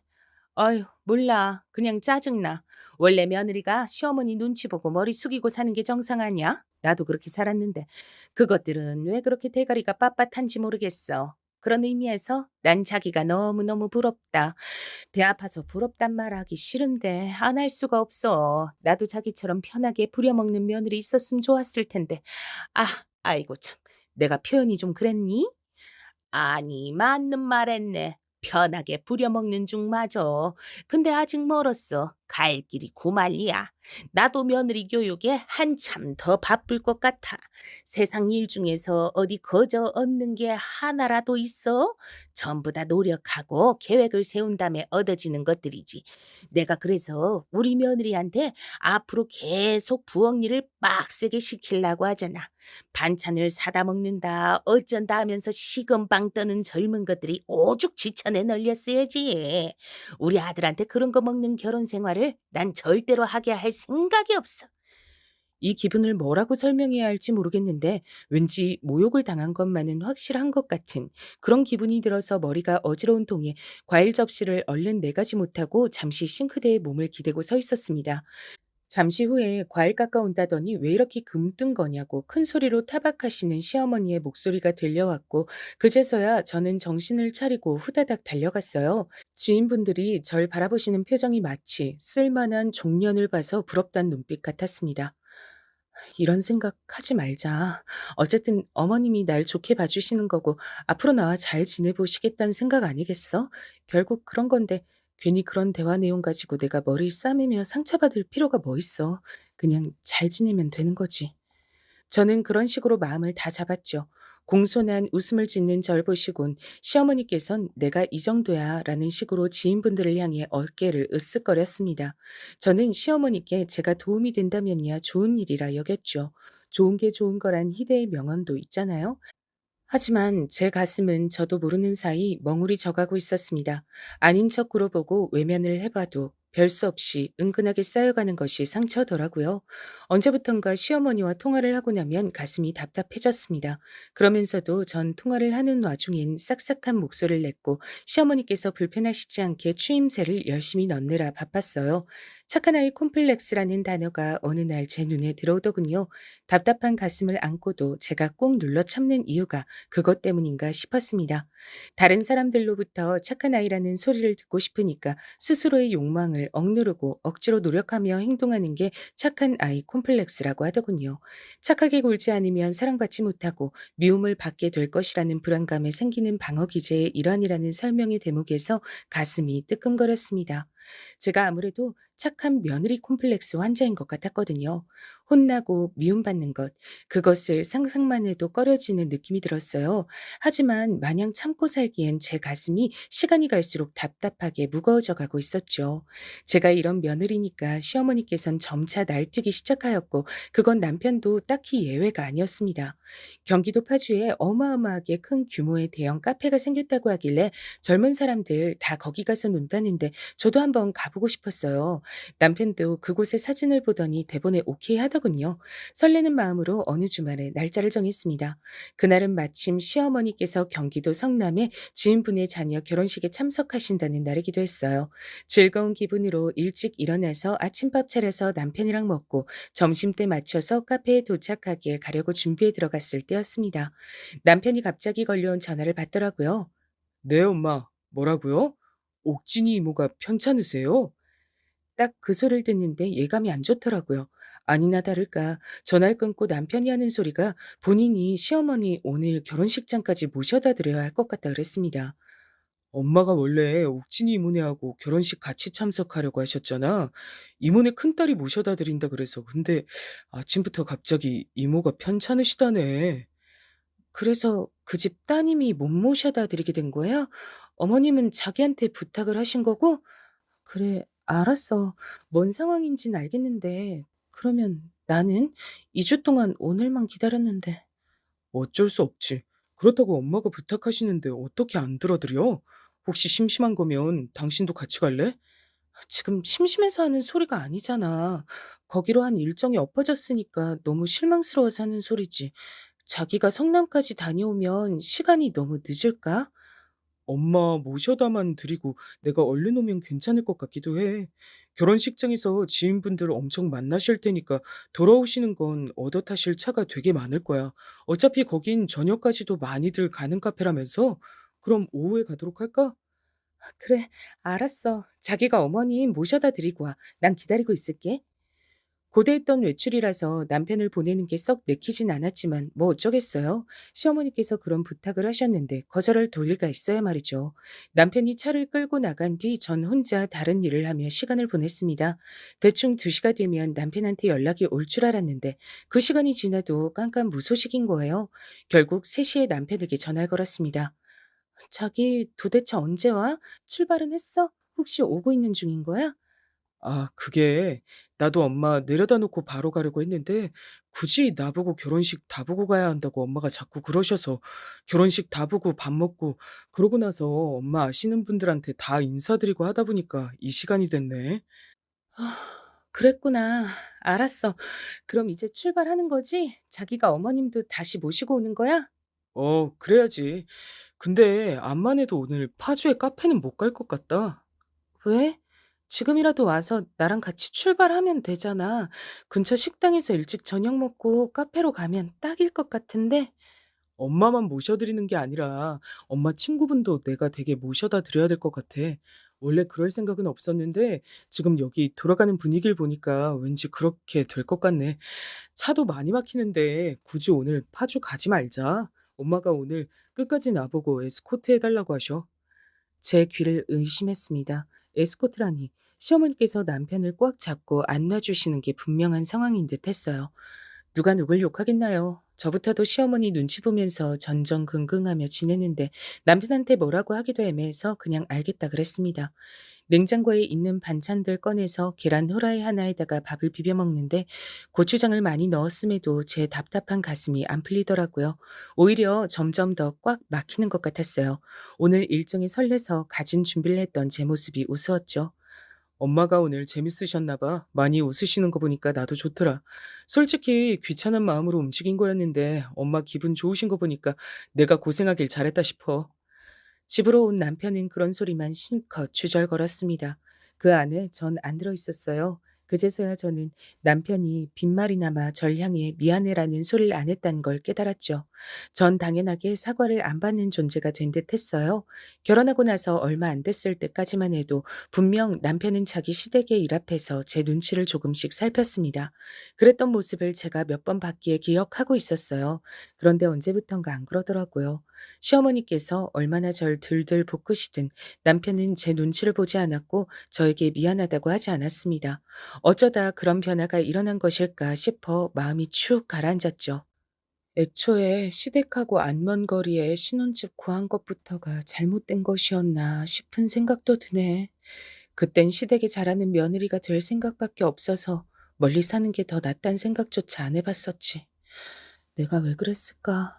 C: 아유, 몰라. 그냥 짜증나. 원래 며느리가 시어머니 눈치 보고 머리 숙이고 사는 게 정상 아니야? 나도 그렇게 살았는데. 그것들은 왜 그렇게 대가리가 빳빳한지 모르겠어. 그런 의미에서 난 자기가 너무너무 부럽다. 배 아파서 부럽단 말 하기 싫은데 안 할 수가 없어. 나도 자기처럼 편하게 부려먹는 며느리 있었으면 좋았을 텐데. 아이고 참. 내가 표현이 좀 그랬니? 아니, 맞는 말 했네. 편하게 부려먹는 중 맞어. 근데 아직 멀었어. 갈 길이 구만리야. 나도 며느리 교육에 한참 더 바쁠 것 같아. 세상 일 중에서 어디 거저 얻는 게 하나라도 있어? 전부 다 노력하고 계획을 세운 다음에 얻어지는 것들이지. 내가 그래서 우리 며느리한테 앞으로 계속 부엌 일을 빡세게 시키려고 하잖아. 반찬을 사다 먹는다, 어쩐다 하면서 식은빵 떠는 젊은 것들이 오죽 지천에 널렸어야지. 우리 아들한테 그런 거 먹는 결혼 생활을 난 절대로 하게 할 생각이 없어. 이 기분을 뭐라고 설명해야 할지 모르겠는데 왠지 모욕을 당한 것만은 확실한 것 같은 그런 기분이 들어서 머리가 어지러운 통에 과일 접시를 얼른 내가지 못하고 잠시 싱크대에 몸을 기대고 서 있었습니다. 잠시 후에 과일 깎아온다더니 왜 이렇게 금뜬 거냐고 큰 소리로 타박하시는 시어머니의 목소리가 들려왔고 그제서야 저는 정신을 차리고 후다닥 달려갔어요. 지인분들이 절 바라보시는 표정이 마치 쓸만한 종년을 봐서 부럽단 눈빛 같았습니다. 이런 생각 하지 말자. 어쨌든 어머님이 날 좋게 봐주시는 거고 앞으로 나와 잘 지내보시겠다는 생각 아니겠어? 결국 그런 건데 괜히 그런 대화 내용 가지고 내가 머리를 싸매며 상처받을 필요가 뭐 있어. 그냥 잘 지내면 되는 거지. 저는 그런 식으로 마음을 다 잡았죠. 공손한 웃음을 짓는 절 보시곤 시어머니께선 내가 이 정도야 라는 식으로 지인분들을 향해 어깨를 으쓱거렸습니다. 저는 시어머니께 제가 도움이 된다면야 좋은 일이라 여겼죠. 좋은 게 좋은 거란 희대의 명언도 있잖아요. 하지만 제 가슴은 저도 모르는 사이 멍울이 져가고 있었습니다. 아닌 척 굴어보고 외면을 해봐도 별 수 없이 은근하게 쌓여가는 것이 상처더라고요. 언제부턴가 시어머니와 통화를 하고 나면 가슴이 답답해졌습니다. 그러면서도 전 통화를 하는 와중엔 싹싹한 목소리를 냈고 시어머니께서 불편하시지 않게 추임새를 열심히 넣느라 바빴어요. 착한 아이 콤플렉스라는 단어가 어느 날 제 눈에 들어오더군요. 답답한 가슴을 안고도 제가 꼭 눌러 참는 이유가 그것 때문인가 싶었습니다. 다른 사람들로부터 착한 아이라는 소리를 듣고 싶으니까 스스로의 욕망을 억누르고 억지로 노력하며 행동하는 게 착한 아이 콤플렉스라고 하더군요. 착하게 굴지 않으면 사랑받지 못하고 미움을 받게 될 것이라는 불안감에 생기는 방어 기제의 일환이라는 설명의 대목에서 가슴이 뜨끔거렸습니다. 제가 아무래도 착한 며느리 콤플렉스 환자인 것 같았거든요. 혼나고 미움받는 것, 그것을 상상만 해도 꺼려지는 느낌이 들었어요. 하지만 마냥 참고 살기엔 제 가슴이 시간이 갈수록 답답하게 무거워져 가고 있었죠. 제가 이런 며느리니까 시어머니께선 점차 날뛰기 시작하였고, 그건 남편도 딱히 예외가 아니었습니다. 경기도 파주에 어마어마하게 큰 규모의 대형 카페가 생겼다고 하길래 젊은 사람들 다 거기 가서 논다는데 저도 한번 가보고 싶었어요. 남편도 그곳의 사진을 보더니 대본에 오케이 하더군요. 설레는 마음으로 어느 주말에 날짜를 정했습니다. 그날은 마침 시어머니께서 경기도 성남에 지인분의 자녀 결혼식에 참석하신다는 날이기도 했어요. 즐거운 기분으로 일찍 일어나서 아침밥 차려서 남편이랑 먹고 점심때 맞춰서 카페에 도착하기에 가려고 준비해 들어갔을 때였습니다. 남편이 갑자기 걸려온 전화를 받더라고요. 네, 엄마. 뭐라고요? 옥진이 이모가 편찮으세요? 딱 그 소리를 듣는데 예감이 안 좋더라고요. 아니나 다를까 전화를 끊고 남편이 하는 소리가 본인이 시어머니 오늘 결혼식장까지 모셔다 드려야 할 것 같다 그랬습니다. 엄마가 원래 옥진이 이모네하고 결혼식 같이 참석하려고 하셨잖아. 이모네 큰딸이 모셔다 드린다 그래서. 근데 아침부터 갑자기 이모가 편찮으시다네. 그래서 그 집 따님이 못 모셔다 드리게 된 거야? 어머님은 자기한테 부탁을 하신 거고? 그래, 알았어. 뭔 상황인진 알겠는데, 그러면 나는 2주 동안 오늘만 기다렸는데. 어쩔 수 없지. 그렇다고 엄마가 부탁하시는데 어떻게 안 들어드려? 혹시 심심한 거면 당신도 같이 갈래? 지금 심심해서 하는 소리가 아니잖아. 거기로 한 일정이 엎어졌으니까 너무 실망스러워서 하는 소리지. 자기가 성남까지 다녀오면 시간이 너무 늦을까? 엄마 모셔다만 드리고 내가 얼른 오면 괜찮을 것 같기도 해. 결혼식장에서 지인분들 엄청 만나실 테니까 돌아오시는 건 얻어 타실 차가 되게 많을 거야. 어차피 거긴 저녁까지도 많이들 가는 카페라면서? 그럼 오후에 가도록 할까? 그래, 알았어. 자기가 어머님 모셔다 드리고 와. 난 기다리고 있을게. 고대했던 외출이라서 남편을 보내는 게 썩 내키진 않았지만 뭐 어쩌겠어요. 시어머니께서 그런 부탁을 하셨는데 거절할 도리가 있어야 말이죠. 남편이 차를 끌고 나간 뒤 전 혼자 다른 일을 하며 시간을 보냈습니다. 대충 2시가 되면 남편한테 연락이 올 줄 알았는데 그 시간이 지나도 깜깜무소식인 거예요. 결국 3시에 남편에게 전화를 걸었습니다. 자기 도대체 언제 와? 출발은 했어? 혹시 오고 있는 중인 거야?
D: 아, 그게 나도 엄마 내려다 놓고 바로 가려고 했는데 굳이 나보고 결혼식 다 보고 가야 한다고 엄마가 자꾸 그러셔서 결혼식 다 보고 밥 먹고 그러고 나서 엄마 아시는 분들한테 다 인사드리고 하다 보니까 이 시간이 됐네.
C: 아, 그랬구나. 알았어. 그럼 이제 출발하는 거지? 자기가 어머님도 다시 모시고 오는 거야?
D: 그래야지. 근데 암만 해도 오늘 파주에 카페는 못 갈 것 같다.
C: 왜? 지금이라도 와서 나랑 같이 출발하면 되잖아. 근처 식당에서 일찍 저녁 먹고 카페로 가면 딱일 것 같은데.
D: 엄마만 모셔드리는 게 아니라 엄마 친구분도 내가 되게 모셔다 드려야 될 것 같아. 원래 그럴 생각은 없었는데 지금 여기 돌아가는 분위기를 보니까 왠지 그렇게 될 것 같네. 차도 많이 막히는데 굳이 오늘 파주 가지 말자. 엄마가 오늘 끝까지 나보고 에스코트 해달라고 하셔.
C: 제 귀를 의심했습니다. 에스코트라니. 시어머니께서 남편을 꽉 잡고 안놔주시는 게 분명한 상황인 듯 했어요. 누가 누굴 욕하겠나요? 저부터도 시어머니 눈치 보면서 전전긍긍하며 지냈는데 남편한테 뭐라고 하기도 애매해서 그냥 알겠다 그랬습니다. 냉장고에 있는 반찬들 꺼내서 계란 후라이 하나에다가 밥을 비벼 먹는데 고추장을 많이 넣었음에도 제 답답한 가슴이 안 풀리더라고요. 오히려 점점 더 꽉 막히는 것 같았어요. 오늘 일정이 설레서 가진 준비를 했던 제 모습이 우스웠죠.
D: 엄마가 오늘 재밌으셨나 봐. 많이 웃으시는 거 보니까 나도 좋더라. 솔직히 귀찮은 마음으로 움직인 거였는데 엄마 기분 좋으신 거 보니까 내가 고생하길 잘했다 싶어.
C: 집으로 온 남편은 그런 소리만 실컷 주절거렸습니다. 그 안에 전 안 들어 있었어요. 그제서야 저는 남편이 빈말이나마 절 향해 미안해라는 소리를 안 했다는 걸 깨달았죠. 전 당연하게 사과를 안 받는 존재가 된 듯 했어요. 결혼하고 나서 얼마 안 됐을 때까지만 해도 분명 남편은 자기 시댁의 일 앞에서 제 눈치를 조금씩 살폈습니다. 그랬던 모습을 제가 몇 번 봤기에 기억하고 있었어요. 그런데 언제부턴가 안 그러더라고요. 시어머니께서 얼마나 절 들들 볶으시든 남편은 제 눈치를 보지 않았고 저에게 미안하다고 하지 않았습니다. 어쩌다 그런 변화가 일어난 것일까 싶어 마음이 축 가라앉았죠. 애초에 시댁하고 안 먼 거리에 신혼집 구한 것부터가 잘못된 것이었나 싶은 생각도 드네. 그땐 시댁에 잘하는 며느리가 될 생각밖에 없어서 멀리 사는 게 더 낫단 생각조차 안 해봤었지. 내가 왜 그랬을까?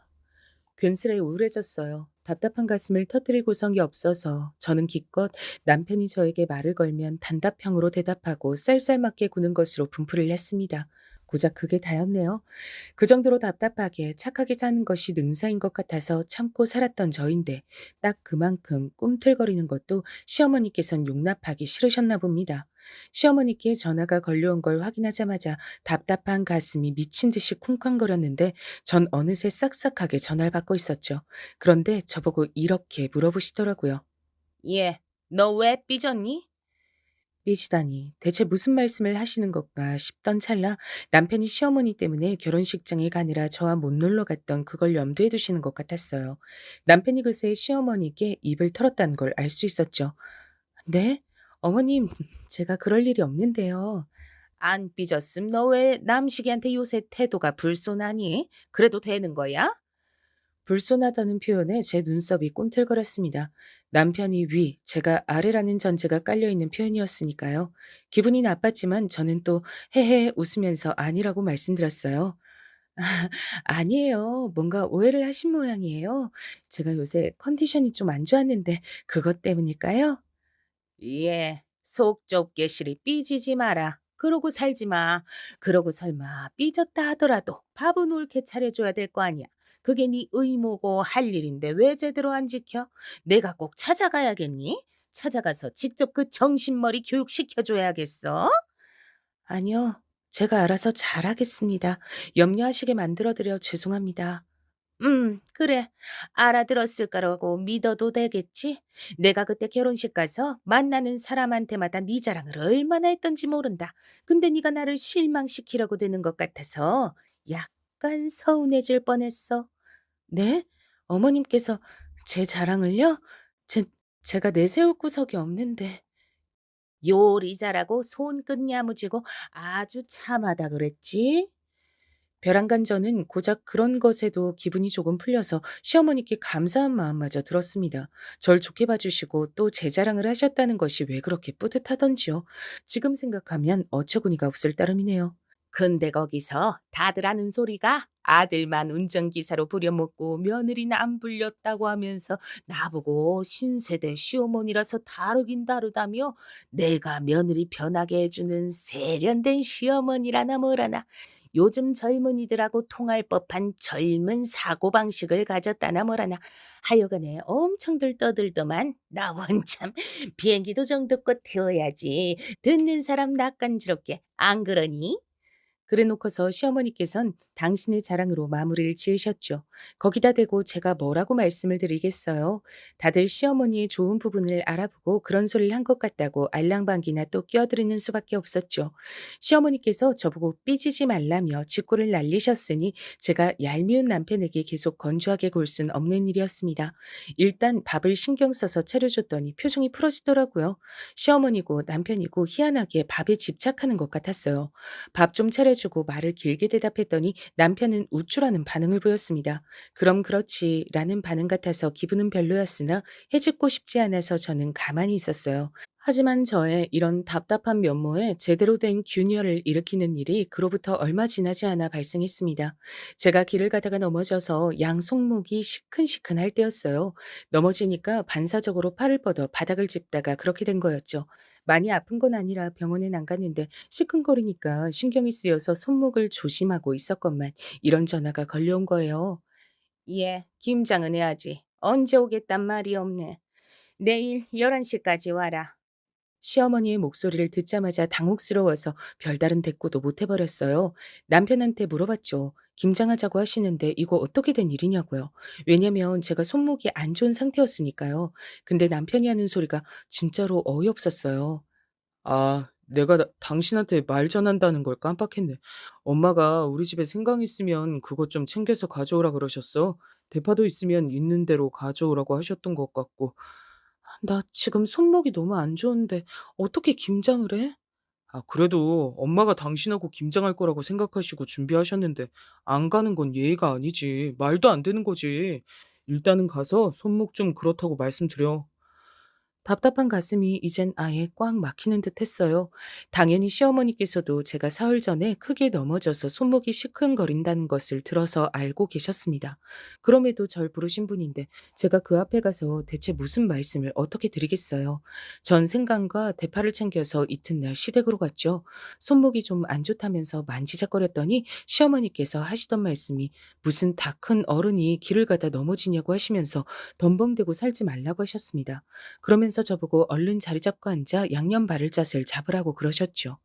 C: 괜스레 우울해졌어요. 답답한 가슴을 터뜨릴 구성이 없어서 저는 기껏 남편이 저에게 말을 걸면 단답형으로 대답하고 쌀쌀맞게 구는 것으로 분풀을 했습니다. 고작 그게 다였네요. 그 정도로 답답하게 착하게 사는 것이 능사인 것 같아서 참고 살았던 저인데 딱 그만큼 꿈틀거리는 것도 시어머니께선 용납하기 싫으셨나 봅니다. 시어머니께 전화가 걸려온 걸 확인하자마자 답답한 가슴이 미친 듯이 쿵쾅거렸는데 전 어느새 싹싹하게 전화를 받고 있었죠. 그런데 저보고 이렇게 물어보시더라고요. 예, 너 왜 삐졌니? 삐지다니 대체 무슨 말씀을 하시는 건가 싶던 찰나 남편이 시어머니 때문에 결혼식장에 가느라 저와 못 놀러 갔던 그걸 염두에 두시는 것 같았어요. 남편이 그새 시어머니께 입을 털었다는 걸 알 수 있었죠. 네? 어머님, 제가 그럴 일이 없는데요. 안 삐졌음. 너 왜 남식이한테 요새 태도가 불손하니? 그래도 되는 거야? 불손하다는 표현에 제 눈썹이 꿈틀거렸습니다. 남편이 위, 제가 아래라는 전제가 깔려있는 표현이었으니까요. 기분이 나빴지만 저는 또 헤헤 웃으면서 아니라고 말씀드렸어요. 아니에요. 뭔가 오해를 하신 모양이에요. 제가 요새 컨디션이 좀 안 좋았는데 그것 때문일까요? 예, 속 좁게 시리 삐지지 마라. 그러고 살지 마. 그러고 설마 삐졌다 하더라도 밥은 옳게 차려줘야 될 거 아니야. 그게 네 의무고 할 일인데 왜 제대로 안 지켜? 내가 꼭 찾아가야겠니? 찾아가서 직접 그 정신머리 교육시켜줘야겠어? 아니요. 제가 알아서 잘하겠습니다. 염려하시게 만들어드려 죄송합니다. 그래. 알아들었을 거라고 믿어도 되겠지? 내가 그때 결혼식 가서 만나는 사람한테마다 네 자랑을 얼마나 했던지 모른다. 근데 네가 나를 실망시키려고 드는 것 같아서 약간 서운해질 뻔했어. 네? 어머님께서 제 자랑을요? 제, 제가 내세울 구석이 없는데. 요리 잘하고 손끝 야무지고 아주 참하다 그랬지? 벼랑간 저는 고작 그런 것에도 기분이 조금 풀려서 시어머니께 감사한 마음마저 들었습니다. 절 좋게 봐주시고 또 제 자랑을 하셨다는 것이 왜 그렇게 뿌듯하던지요. 지금 생각하면 어처구니가 없을 따름이네요. 근데 거기서 다들 하는 소리가 아들만 운전기사로 부려먹고 며느리는 안 불렸다고 하면서 나보고 신세대 시어머니라서 다르긴 다르다며 내가 며느리 편하게 해주는 세련된 시어머니라나 뭐라나 요즘 젊은이들하고 통할 법한 젊은 사고방식을 가졌다나 뭐라나 하여간에 엄청들 떠들더만 나 원참 비행기도 정도껏 태워야지 듣는 사람 낯간지럽게 안 그러니? 그래 놓고서 시어머니께선 당신의 자랑으로 마무리를 지으셨죠. 거기다 대고 제가 뭐라고 말씀을 드리겠어요. 다들 시어머니의 좋은 부분을 알아보고 그런 소리를 한 것 같다고 알랑방귀나 또 껴드리는 수밖에 없었죠. 시어머니께서 저보고 삐지지 말라며 직고를 날리셨으니 제가 얄미운 남편에게 계속 건조하게 굴 순 없는 일이었습니다. 일단 밥을 신경 써서 차려줬더니 표정이 풀어지더라고요. 시어머니고 남편이고 희한하게 밥에 집착하는 것 같았어요. 밥 좀 차려주고 말을 길게 대답했더니 남편은 우쭐하는 반응을 보였습니다. 그럼 그렇지라는 반응 같아서 기분은 별로였으나 해집고 싶지 않아서 저는 가만히 있었어요. 하지만 저의 이런 답답한 면모에 제대로 된 균열을 일으키는 일이 그로부터 얼마 지나지 않아 발생했습니다. 제가 길을 가다가 넘어져서 양 손목이 시큰시큰할 때였어요. 넘어지니까 반사적으로 팔을 뻗어 바닥을 짚다가 그렇게 된 거였죠. 많이 아픈 건 아니라 병원엔 안 갔는데 시큰거리니까 신경이 쓰여서 손목을 조심하고 있었건만 이런 전화가 걸려온 거예요. 예, 김장은 해야지. 언제 오겠단 말이 없네. 내일 11시까지 와라. 시어머니의 목소리를 듣자마자 당혹스러워서 별다른 대꾸도 못 해버렸어요. 남편한테 물어봤죠. 김장하자고 하시는데 이거 어떻게 된 일이냐고요. 왜냐면 제가 손목이 안 좋은 상태였으니까요. 근데 남편이 하는 소리가 진짜로 어이없었어요.
D: 아, 내가 당신한테 말 전한다는 걸 깜빡했네. 엄마가 우리 집에 생강 있으면 그것 좀 챙겨서 가져오라 그러셨어. 대파도 있으면 있는 대로 가져오라고 하셨던 것 같고. 나 지금 손목이 너무 안 좋은데 어떻게 김장을 해? 아, 그래도 엄마가 당신하고 김장할 거라고 생각하시고 준비하셨는데 안 가는 건 예의가 아니지. 말도 안 되는 거지. 일단은 가서 손목 좀 그렇다고 말씀드려.
C: 답답한 가슴이 이젠 아예 꽉 막히는 듯 했어요. 당연히 시어머니께서도 제가 사흘 전에 크게 넘어져서 손목이 시큰거린다는 것을 들어서 알고 계셨습니다. 그럼에도 절 부르신 분인데 제가 그 앞에 가서 대체 무슨 말씀을 어떻게 드리겠어요. 전 생강과 대파를 챙겨서 이튿날 시댁으로 갔죠. 손목이 좀 안 좋다면서 만지작거렸더니 시어머니께서 하시던 말씀이 무슨 다 큰 어른이 길을 가다 넘어지냐고 하시면서 덤벙대고 살지 말라고 하셨습니다. 그러면서 저보고 얼른 자리 잡고 앉아 양념 바를 잣을 잡으라고 그러셨죠.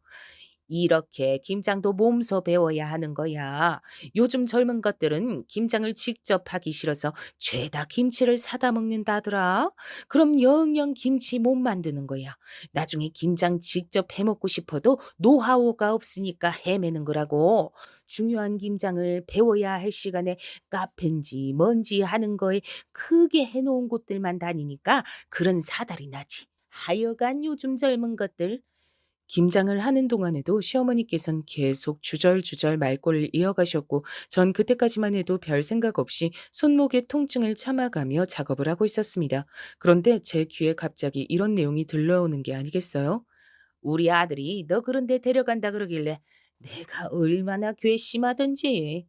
C: 이렇게 김장도 몸소 배워야 하는 거야. 요즘 젊은 것들은 김장을 직접 하기 싫어서 죄다 김치를 사다 먹는다더라. 그럼 영영 김치 못 만드는 거야. 나중에 김장 직접 해 먹고 싶어도 노하우가 없으니까 헤매는 거라고. 중요한 김장을 배워야 할 시간에 카페인지 뭔지 하는 거에 크게 해놓은 곳들만 다니니까 그런 사달이 나지. 하여간 요즘 젊은 것들 김장을 하는 동안에도 시어머니께선 계속 주절주절 말꼬를 이어가셨고 전 그때까지만 해도 별 생각 없이 손목의 통증을 참아가며 작업을 하고 있었습니다. 그런데 제 귀에 갑자기 이런 내용이 들려오는 게 아니겠어요? 우리 아들이 너 그런 데 데려간다 그러길래 내가 얼마나 괘씸하던지.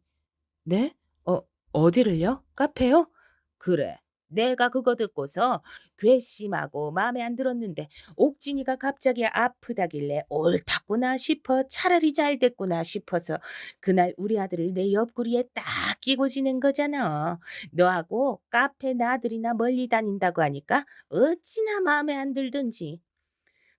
C: 네? 어, 어디를요? 카페요? 그래. 내가 그거 듣고서 괘씸하고 마음에 안 들었는데 옥진이가 갑자기 아프다길래 옳았구나 싶어 차라리 잘 됐구나 싶어서 그날 우리 아들을 내 옆구리에 딱 끼고 지낸 거잖아. 너하고 카페 나들이나 멀리 다닌다고 하니까 어찌나 마음에 안 들던지.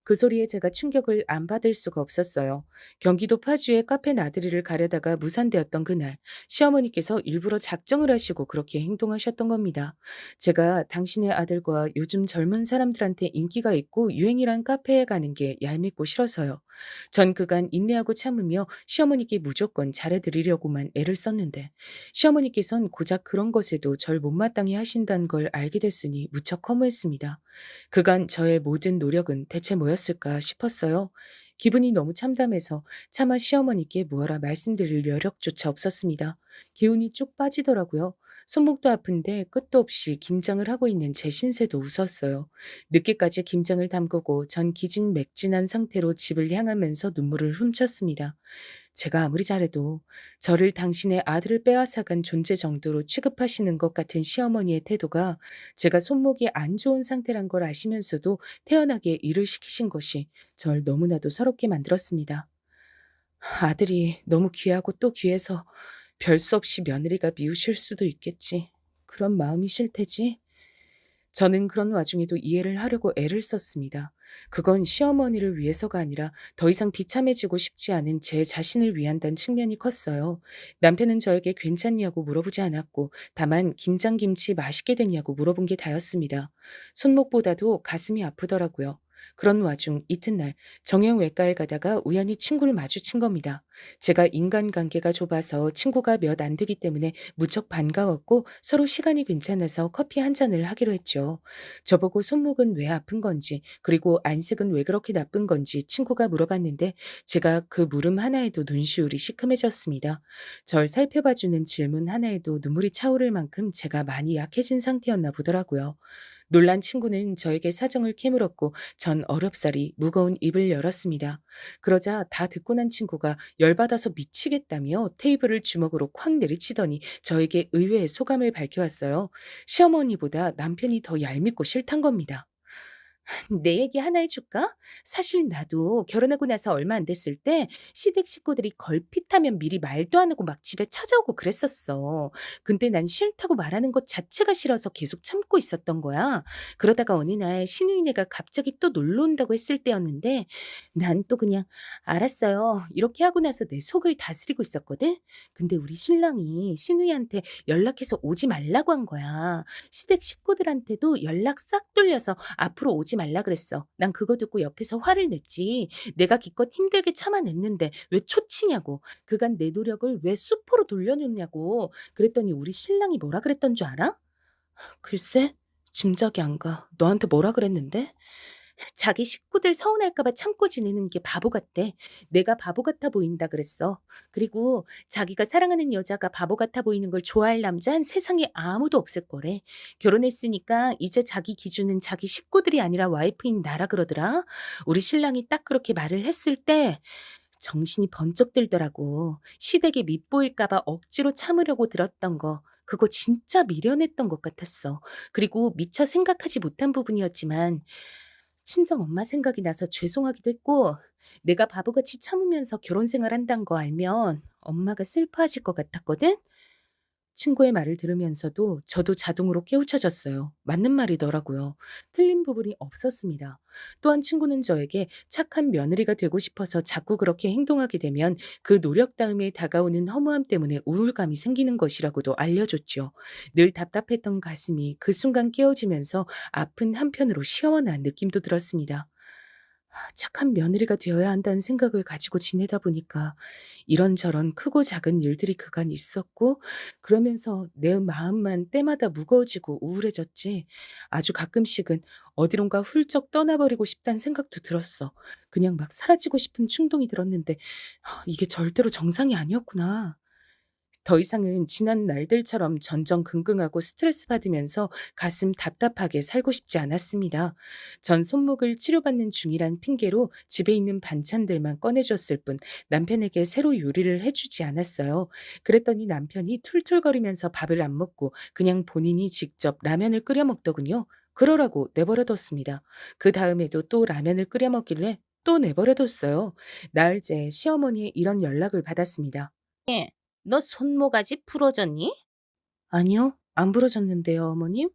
C: 그 소리에 제가 충격을 안 받을 수가 없었어요. 경기도 파주의 카페 나들이를 가려다가 무산되었던 그날, 시어머니께서 일부러 작정을 하시고 그렇게 행동하셨던 겁니다. 제가 당신의 아들과 요즘 젊은 사람들한테 인기가 있고 유행이란 카페에 가는 게 얄밉고 싫어서요. 전 그간 인내하고 참으며 시어머니께 무조건 잘해드리려고만 애를 썼는데 시어머니께선 고작 그런 것에도 절 못마땅히 하신다는 걸 알게 됐으니 무척 허무했습니다. 그간 저의 모든 노력은 대체 뭐였을까 싶었어요. 기분이 너무 참담해서 차마 시어머니께 무어라 말씀드릴 여력조차 없었습니다. 기운이 쭉 빠지더라고요. 손목도 아픈데 끝도 없이 김장을 하고 있는 제 신세도 웃었어요. 늦게까지 김장을 담그고 전 기진맥진한 상태로 집을 향하면서 눈물을 훔쳤습니다. 제가 아무리 잘해도 저를 당신의 아들을 빼앗아간 존재 정도로 취급하시는 것 같은 시어머니의 태도가 제가 손목이 안 좋은 상태란 걸 아시면서도 태연하게 일을 시키신 것이 절 너무나도 서럽게 만들었습니다. 아들이 너무 귀하고 또 귀해서 별 수 없이 며느리가 미우실 수도 있겠지. 그런 마음이 싫대지. 저는 그런 와중에도 이해를 하려고 애를 썼습니다. 그건 시어머니를 위해서가 아니라 더 이상 비참해지고 싶지 않은 제 자신을 위한다는 측면이 컸어요. 남편은 저에게 괜찮냐고 물어보지 않았고 다만 김장김치 맛있게 됐냐고 물어본 게 다였습니다. 손목보다도 가슴이 아프더라고요. 그런 와중 이튿날 정형외과에 가다가 우연히 친구를 마주친 겁니다. 제가 인간관계가 좁아서 친구가 몇 안 되기 때문에 무척 반가웠고 서로 시간이 괜찮아서 커피 한 잔을 하기로 했죠. 저보고 손목은 왜 아픈 건지 그리고 안색은 왜 그렇게 나쁜 건지 친구가 물어봤는데 제가 그 물음 하나에도 눈시울이 시큼해졌습니다. 절 살펴봐주는 질문 하나에도 눈물이 차오를 만큼 제가 많이 약해진 상태였나 보더라고요. 놀란 친구는 저에게 사정을 캐물었고 전 어렵사리 무거운 입을 열었습니다. 그러자 다 듣고 난 친구가 열받아서 미치겠다며 테이블을 주먹으로 콱 내리치더니 저에게 의외의 소감을 밝혀왔어요. 시어머니보다 남편이 더 얄밉고 싫단 겁니다. 내 얘기 하나 해줄까? 사실 나도 결혼하고 나서 얼마 안 됐을 때 시댁 식구들이 걸핏하면 미리 말도 안 하고 막 집에 찾아오고 그랬었어. 근데 난 싫다고 말하는 것 자체가 싫어서 계속 참고 있었던 거야. 그러다가 어느 날 시누이네가 갑자기 또 놀러 온다고 했을 때였는데 난 또 그냥 알았어요. 이렇게 하고 나서 내 속을 다스리고 있었거든. 근데 우리 신랑이 시누이한테 연락해서 오지 말라고 한 거야. 시댁 식구들한테도 연락 싹 돌려서 앞으로 오지 말라 그랬어. 난 그거 듣고 옆에서 화를 냈지. 내가 기껏 힘들게 참아냈는데 왜 초치냐고. 그간 내 노력을 왜 수포로 돌려놓냐고. 그랬더니 우리 신랑이 뭐라 그랬던 줄 알아? 글쎄, 짐작이 안 가. 너한테 뭐라 그랬는데? 자기 식구들 서운할까 봐 참고 지내는 게 바보 같대. 내가 바보 같아 보인다 그랬어. 그리고 자기가 사랑하는 여자가 바보 같아 보이는 걸 좋아할 남자는 세상에 아무도 없을 거래. 결혼했으니까 이제 자기 기준은 자기 식구들이 아니라 와이프인 나라 그러더라. 우리 신랑이 딱 그렇게 말을 했을 때 정신이 번쩍 들더라고. 시댁에 밉보일까 봐 억지로 참으려고 들었던 거. 그거 진짜 미련했던 것 같았어. 그리고 미처 생각하지 못한 부분이었지만 친정 엄마 생각이 나서 죄송하기도 했고 내가 바보같이 참으면서 결혼 생활한다는 거 알면 엄마가 슬퍼하실 것 같았거든. 친구의 말을 들으면서도 저도 자동으로 깨우쳐졌어요. 맞는 말이더라고요. 틀린 부분이 없었습니다. 또한 친구는 저에게 착한 며느리가 되고 싶어서 자꾸 그렇게 행동하게 되면 그 노력 다음에 다가오는 허무함 때문에 우울감이 생기는 것이라고도 알려줬죠. 늘 답답했던 가슴이 그 순간 깨어지면서 아픈 한편으로 시원한 느낌도 들었습니다. 착한 며느리가 되어야 한다는 생각을 가지고 지내다 보니까 이런저런 크고 작은 일들이 그간 있었고 그러면서 내 마음만 때마다 무거워지고 우울해졌지. 아주 가끔씩은 어디론가 훌쩍 떠나버리고 싶다는 생각도 들었어. 그냥 막 사라지고 싶은 충동이 들었는데 이게 절대로 정상이 아니었구나. 더 이상은 지난 날들처럼 전전긍긍하고 스트레스 받으면서 가슴 답답하게 살고 싶지 않았습니다. 전 손목을 치료받는 중이란 핑계로 집에 있는 반찬들만 꺼내줬을 뿐 남편에게 새로 요리를 해주지 않았어요. 그랬더니 남편이 툴툴거리면서 밥을 안 먹고 그냥 본인이 직접 라면을 끓여 먹더군요. 그러라고 내버려뒀습니다. 그 다음에도 또 라면을 끓여 먹길래 또 내버려뒀어요. 나흘째 시어머니의 이런 연락을 받았습니다. 너 손모가지 부러졌니? 아니요, 안 부러졌는데요, 어머님.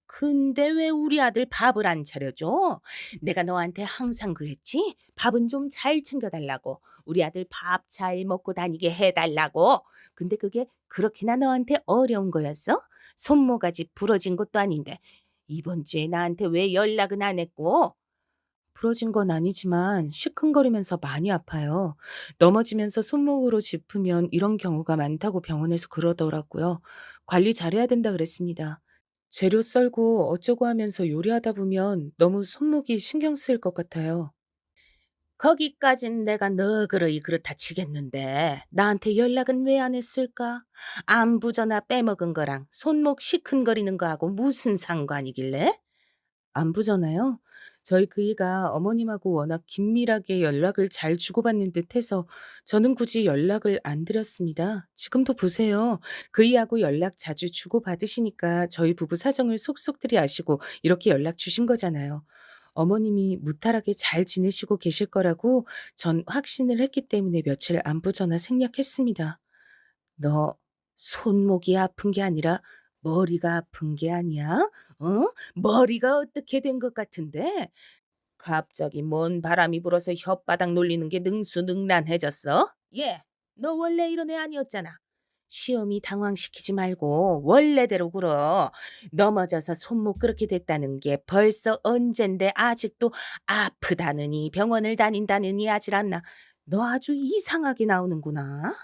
C: 근데 왜 우리 아들 밥을 안 차려줘? 내가 너한테 항상 그랬지? 밥은 좀 잘 챙겨달라고. 우리 아들 밥 잘 먹고 다니게 해달라고. 근데 그게 그렇게나 너한테 어려운 거였어? 손모가지 부러진 것도 아닌데. 이번 주에 나한테 왜 연락은 안 했고? 부러진 건 아니지만 시큰거리면서 많이 아파요. 넘어지면서 손목으로 짚으면 이런 경우가 많다고 병원에서 그러더라고요. 관리 잘해야 된다 그랬습니다. 재료 썰고 어쩌고 하면서 요리하다 보면 너무 손목이 신경 쓰일 것 같아요. 거기까진 내가 너그러이 그렇다 치겠는데 나한테 연락은 왜 안 했을까? 안부 전화 빼먹은 거랑 손목 시큰거리는 거하고 무슨 상관이길래? 안부 전화요? 저희 그이가 어머님하고 워낙 긴밀하게 연락을 잘 주고받는 듯해서 저는 굳이 연락을 안 드렸습니다. 지금도 보세요. 그이하고 연락 자주 주고받으시니까 저희 부부 사정을 속속들이 아시고 이렇게 연락 주신 거잖아요. 어머님이 무탈하게 잘 지내시고 계실 거라고 전 확신을 했기 때문에 며칠 안부 전화 생략했습니다. 너 손목이 아픈 게 아니라 머리가 아픈 게 아니야? 어? 머리가 어떻게 된 것 같은데? 갑자기 뭔 바람이 불어서 혓바닥 놀리는 게 능수능란해졌어? 예, 너 원래 이런 애 아니었잖아. 시험이 당황시키지 말고 원래대로 굴어. 넘어져서 손목 그렇게 됐다는 게 벌써 언젠데 아직도 아프다느니 병원을 다닌다느니 하질 않나. 너 아주 이상하게 나오는구나.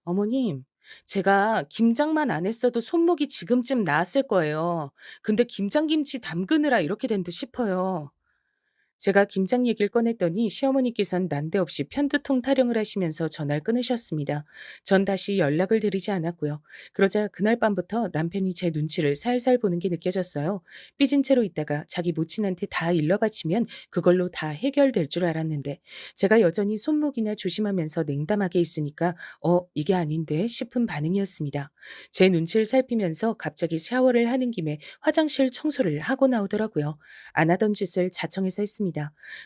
C: 어머님, 제가 김장만 안 했어도 손목이 지금쯤 나았을 거예요. 근데 김장김치 담그느라 이렇게 된 듯 싶어요. 제가 김장 얘기를 꺼냈더니 시어머니께선 난데없이 편두통 타령을 하시면서 전화를 끊으셨습니다. 전 다시 연락을 드리지 않았고요. 그러자 그날 밤부터 남편이 제 눈치를 살살 보는 게 느껴졌어요. 삐진 채로 있다가 자기 모친한테 다 일러바치면 그걸로 다 해결될 줄 알았는데 제가 여전히 손목이나 조심하면서 냉담하게 있으니까 이게 아닌데 싶은 반응이었습니다. 제 눈치를 살피면서 갑자기 샤워를 하는 김에 화장실 청소를 하고 나오더라고요. 안 하던 짓을 자청해서 했습니다.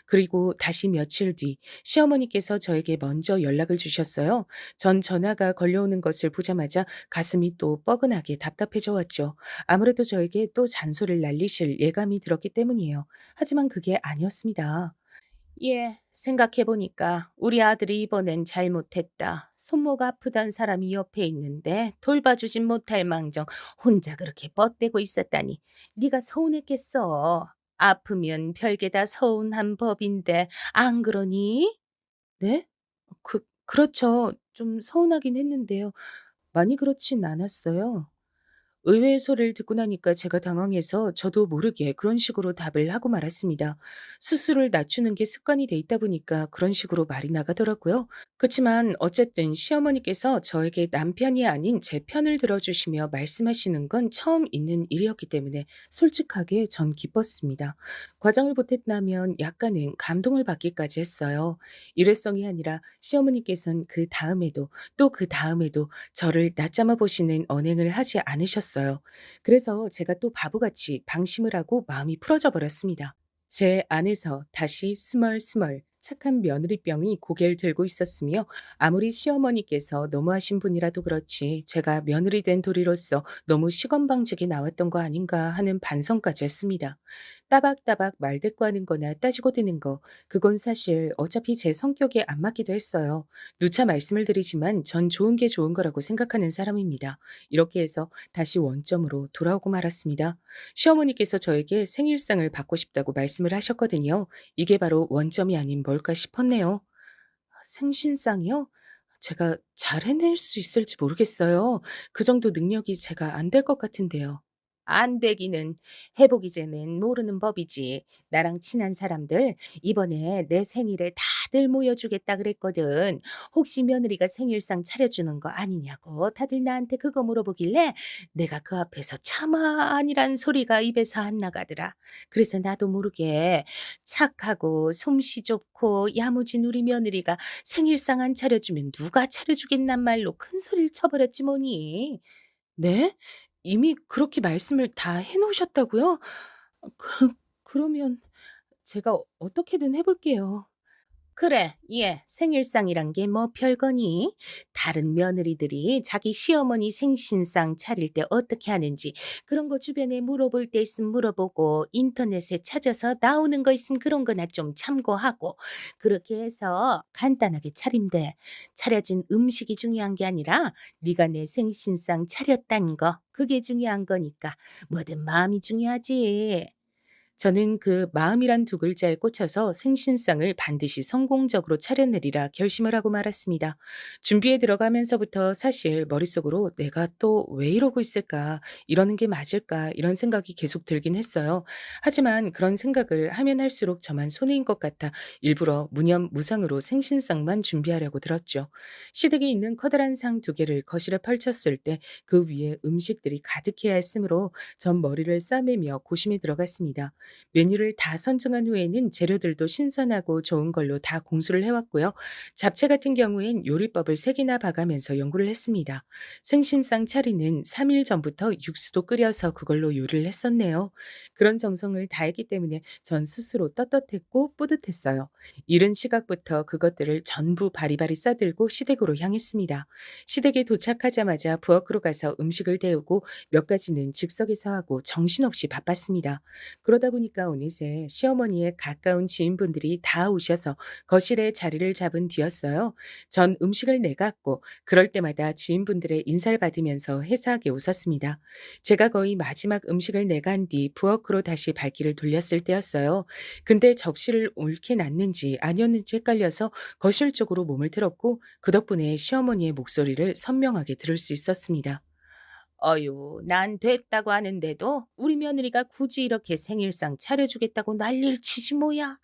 C: 그리고 다시 며칠 뒤 시어머니께서 저에게 먼저 연락을 주셨어요. 전 전화가 걸려오는 것을 보자마자 가슴이 또 뻐근하게 답답해져 왔죠. 아무래도 저에게 또 잔소리를 날리실 예감이 들었기 때문이에요. 하지만 그게 아니었습니다. 예, 생각해보니까 우리 아들이 이번엔 잘못했다. 손목 아프단 사람이 옆에 있는데 돌봐주진 못할 망정 혼자 그렇게 뻗대고 있었다니. 네가 서운했겠어. 아프면 별게 다 서운한 법인데 안 그러니? 네? 그렇죠. 좀 서운하긴 했는데요. 많이 그렇진 않았어요. 의외의 소리를 듣고 나니까 제가 당황해서 저도 모르게 그런 식으로 답을 하고 말았습니다. 스스로를 낮추는 게 습관이 돼 있다 보니까 그런 식으로 말이 나가더라고요. 그렇지만 어쨌든 시어머니께서 저에게 남편이 아닌 제 편을 들어주시며 말씀하시는 건 처음 있는 일이었기 때문에 솔직하게 전 기뻤습니다. 과정을 보탰다면 약간은 감동을 받기까지 했어요. 일회성이 아니라 시어머니께서는 그 다음에도 또 그 다음에도 저를 낮잡아 보시는 언행을 하지 않으셨어요. 그래서 제가 또 바보같이 방심을 하고 마음이 풀어져 버렸습니다. 제 안에서 다시 스멀스멀 착한 며느리병이 고개를 들고 있었으며 아무리 시어머니께서 너무하신 분이라도 그렇지 제가 며느리 된 도리로서 너무 시건방지게 나왔던 거 아닌가 하는 반성까지 했습니다. 따박따박 말대꾸하는 거나 따지고 드는 거 그건 사실 어차피 제 성격에 안 맞기도 했어요. 누차 말씀을 드리지만 전 좋은 게 좋은 거라고 생각하는 사람입니다. 이렇게 해서 다시 원점으로 돌아오고 말았습니다. 시어머니께서 저에게 생일상을 받고 싶다고 말씀을 하셨거든요. 이게 바로 원점이 아닌 뭘까 싶었네요. 생신상이요? 제가 잘 해낼 수 있을지 모르겠어요. 그 정도 능력이 제가 안 될 것 같은데요. 안 되기는 해보기 전엔 모르는 법이지. 나랑 친한 사람들 이번에 내 생일에 다들 모여주겠다 그랬거든. 혹시 며느리가 생일상 차려주는 거 아니냐고 다들 나한테 그거 물어보길래 내가 그 앞에서 차마 아니란 소리가 입에서 안 나가더라. 그래서 나도 모르게 착하고 솜씨 좋고 야무진 우리 며느리가 생일상 안 차려주면 누가 차려주겠단 말로 큰 소리를 쳐버렸지 뭐니. 네? 이미 그렇게 말씀을 다 해 놓으셨다고요? 그러면 제가 어떻게든 해 볼게요. 그래, 예, 생일상이란 게 뭐 별거니? 다른 며느리들이 자기 시어머니 생신상 차릴 때 어떻게 하는지 그런 거 주변에 물어볼 때 있으면 물어보고 인터넷에 찾아서 나오는 거 있으면 그런 거나 좀 참고하고 그렇게 해서 간단하게 차리면 돼. 차려진 음식이 중요한 게 아니라 네가 내 생신상 차렸다는 거 그게 중요한 거니까 뭐든 마음이 중요하지. 저는 그 마음이란 두 글자에 꽂혀서 생신상을 반드시 성공적으로 차려내리라 결심을 하고 말았습니다. 준비에 들어가면서부터 사실 머릿속으로 '내가 또 왜 이러고 있을까? 이러는 게 맞을까?' 이런 생각이 계속 들긴 했어요. 하지만 그런 생각을 하면 할수록 저만 손해인 것 같아 일부러 무념무상으로 생신상만 준비하려고 들었죠. 시댁에 있는 커다란 상 두 개를 거실에 펼쳤을 때 그 위에 음식들이 가득해야 했으므로 전 머리를 싸매며 고심에 들어갔습니다. 메뉴를 다 선정한 후에는 재료들도 신선하고 좋은 걸로 다 공수를 해왔고요. 잡채 같은 경우엔 요리법을 3개나 봐가면서 연구를 했습니다. 생신상 차리는 3일 전부터 육수도 끓여서 그걸로 요리를 했었네요. 그런 정성을 다했기 때문에 전 스스로 떳떳했고 뿌듯했어요. 이른 시각부터 그것들을 전부 바리바리 싸들고 시댁으로 향했습니다. 시댁에 도착하자마자 부엌으로 가서 음식을 데우고 몇 가지는 즉석에서 하고 정신없이 바빴습니다. 그러다 보니까 어느새 시어머니의 가까운 지인분들이 다 오셔서 거실에 자리를 잡은 뒤였어요. 전 음식을 내갔고 그럴 때마다 지인분들의 인사를 받으면서 해사하게 웃었습니다. 제가 거의 마지막 음식을 내간 뒤 부엌으로 다시 발길을 돌렸을 때였어요. 근데 접시를 옳게 놨는지 아니었는지 헷갈려서 거실 쪽으로 몸을 틀었고 그 덕분에 시어머니의 목소리를 선명하게 들을 수 있었습니다. 어유, 난 됐다고 하는데도 우리 며느리가 굳이 이렇게 생일상 차려주겠다고 난리를 치지 뭐야.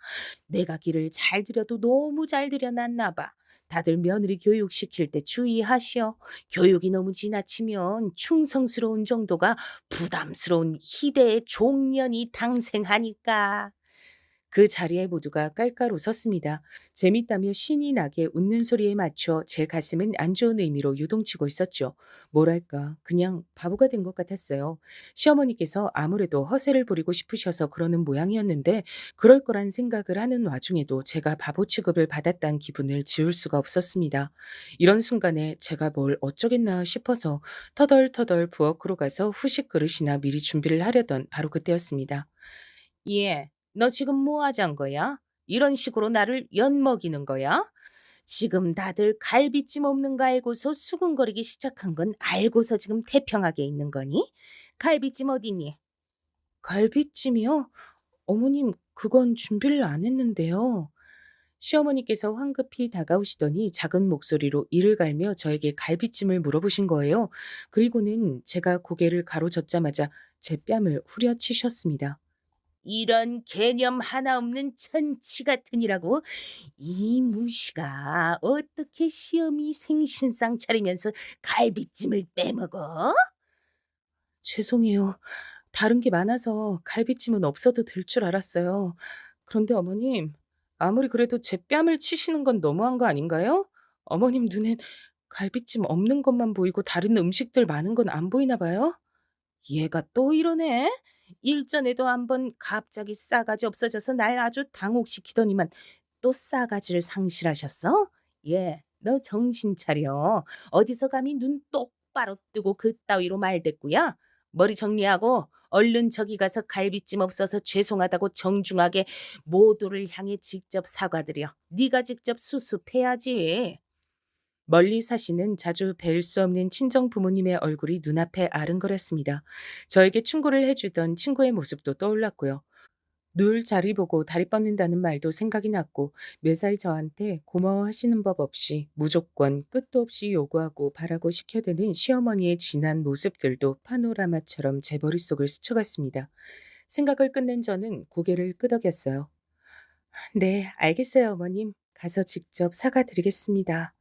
C: 내가 길을 잘 들여도 너무 잘 들여놨나 봐. 다들 며느리 교육시킬 때 주의하시오. 교육이 너무 지나치면 충성스러운 정도가 부담스러운 희대의 종년이 당생하니까. 그 자리에 모두가 깔깔 웃었습니다. 재밌다며 신이 나게 웃는 소리에 맞춰 제 가슴은 안 좋은 의미로 요동치고 있었죠. 뭐랄까, 그냥 바보가 된 것 같았어요. 시어머니께서 아무래도 허세를 부리고 싶으셔서 그러는 모양이었는데, 그럴 거란 생각을 하는 와중에도 제가 바보 취급을 받았다는 기분을 지울 수가 없었습니다. 이런 순간에 제가 뭘 어쩌겠나 싶어서 터덜터덜 부엌으로 가서 후식 그릇이나 미리 준비를 하려던 바로 그때였습니다. 예, 너 지금 뭐 하자는 거야? 이런 식으로 나를 엿먹이는 거야? 지금 다들 갈비찜 없는 거 알고서 수근거리기 시작한 건 알고서 지금 태평하게 있는 거니? 갈비찜 어디니? 갈비찜이요? 어머님, 그건 준비를 안 했는데요. 시어머니께서 황급히 다가오시더니 작은 목소리로 이를 갈며 저에게 갈비찜을 물어보신 거예요. 그리고는 제가 고개를 가로젓자마자 제 뺨을 후려치셨습니다. 이런 개념 하나 없는 천치 같으니라고 이 무시가 어떻게 시어미 생신상 차리면서 갈비찜을 빼먹어? 죄송해요. 다른 게 많아서 갈비찜은 없어도 될 줄 알았어요. 그런데 어머님, 아무리 그래도 제 뺨을 치시는 건 너무한 거 아닌가요? 어머님 눈엔 갈비찜 없는 것만 보이고 다른 음식들 많은 건 안 보이나 봐요? 얘가 또 이러네. 일전에도 한번 갑자기 싸가지 없어져서 날 아주 당혹시키더니만 또 싸가지를 상실하셨어? 예, 너 정신 차려. 어디서 감히 눈 똑바로 뜨고 그따위로 말댔구야? 머리 정리하고 얼른 저기 가서 갈비찜 없어서 죄송하다고 정중하게 모두를 향해 직접 사과드려. 네가 직접 수습해야지. 멀리 사시는 자주 뵐 수 없는 친정 부모님의 얼굴이 눈앞에 아른거렸습니다. 저에게 충고를 해주던 친구의 모습도 떠올랐고요. 늘 자리 보고 다리 뻗는다는 말도 생각이 났고 매사에 저한테 고마워하시는 법 없이 무조건 끝도 없이 요구하고 바라고 시켜대는 시어머니의 진한 모습들도 파노라마처럼 제 머릿속을 스쳐갔습니다. 생각을 끝낸 저는 고개를 끄덕였어요. 네, 알겠어요, 어머님. 가서 직접 사과드리겠습니다.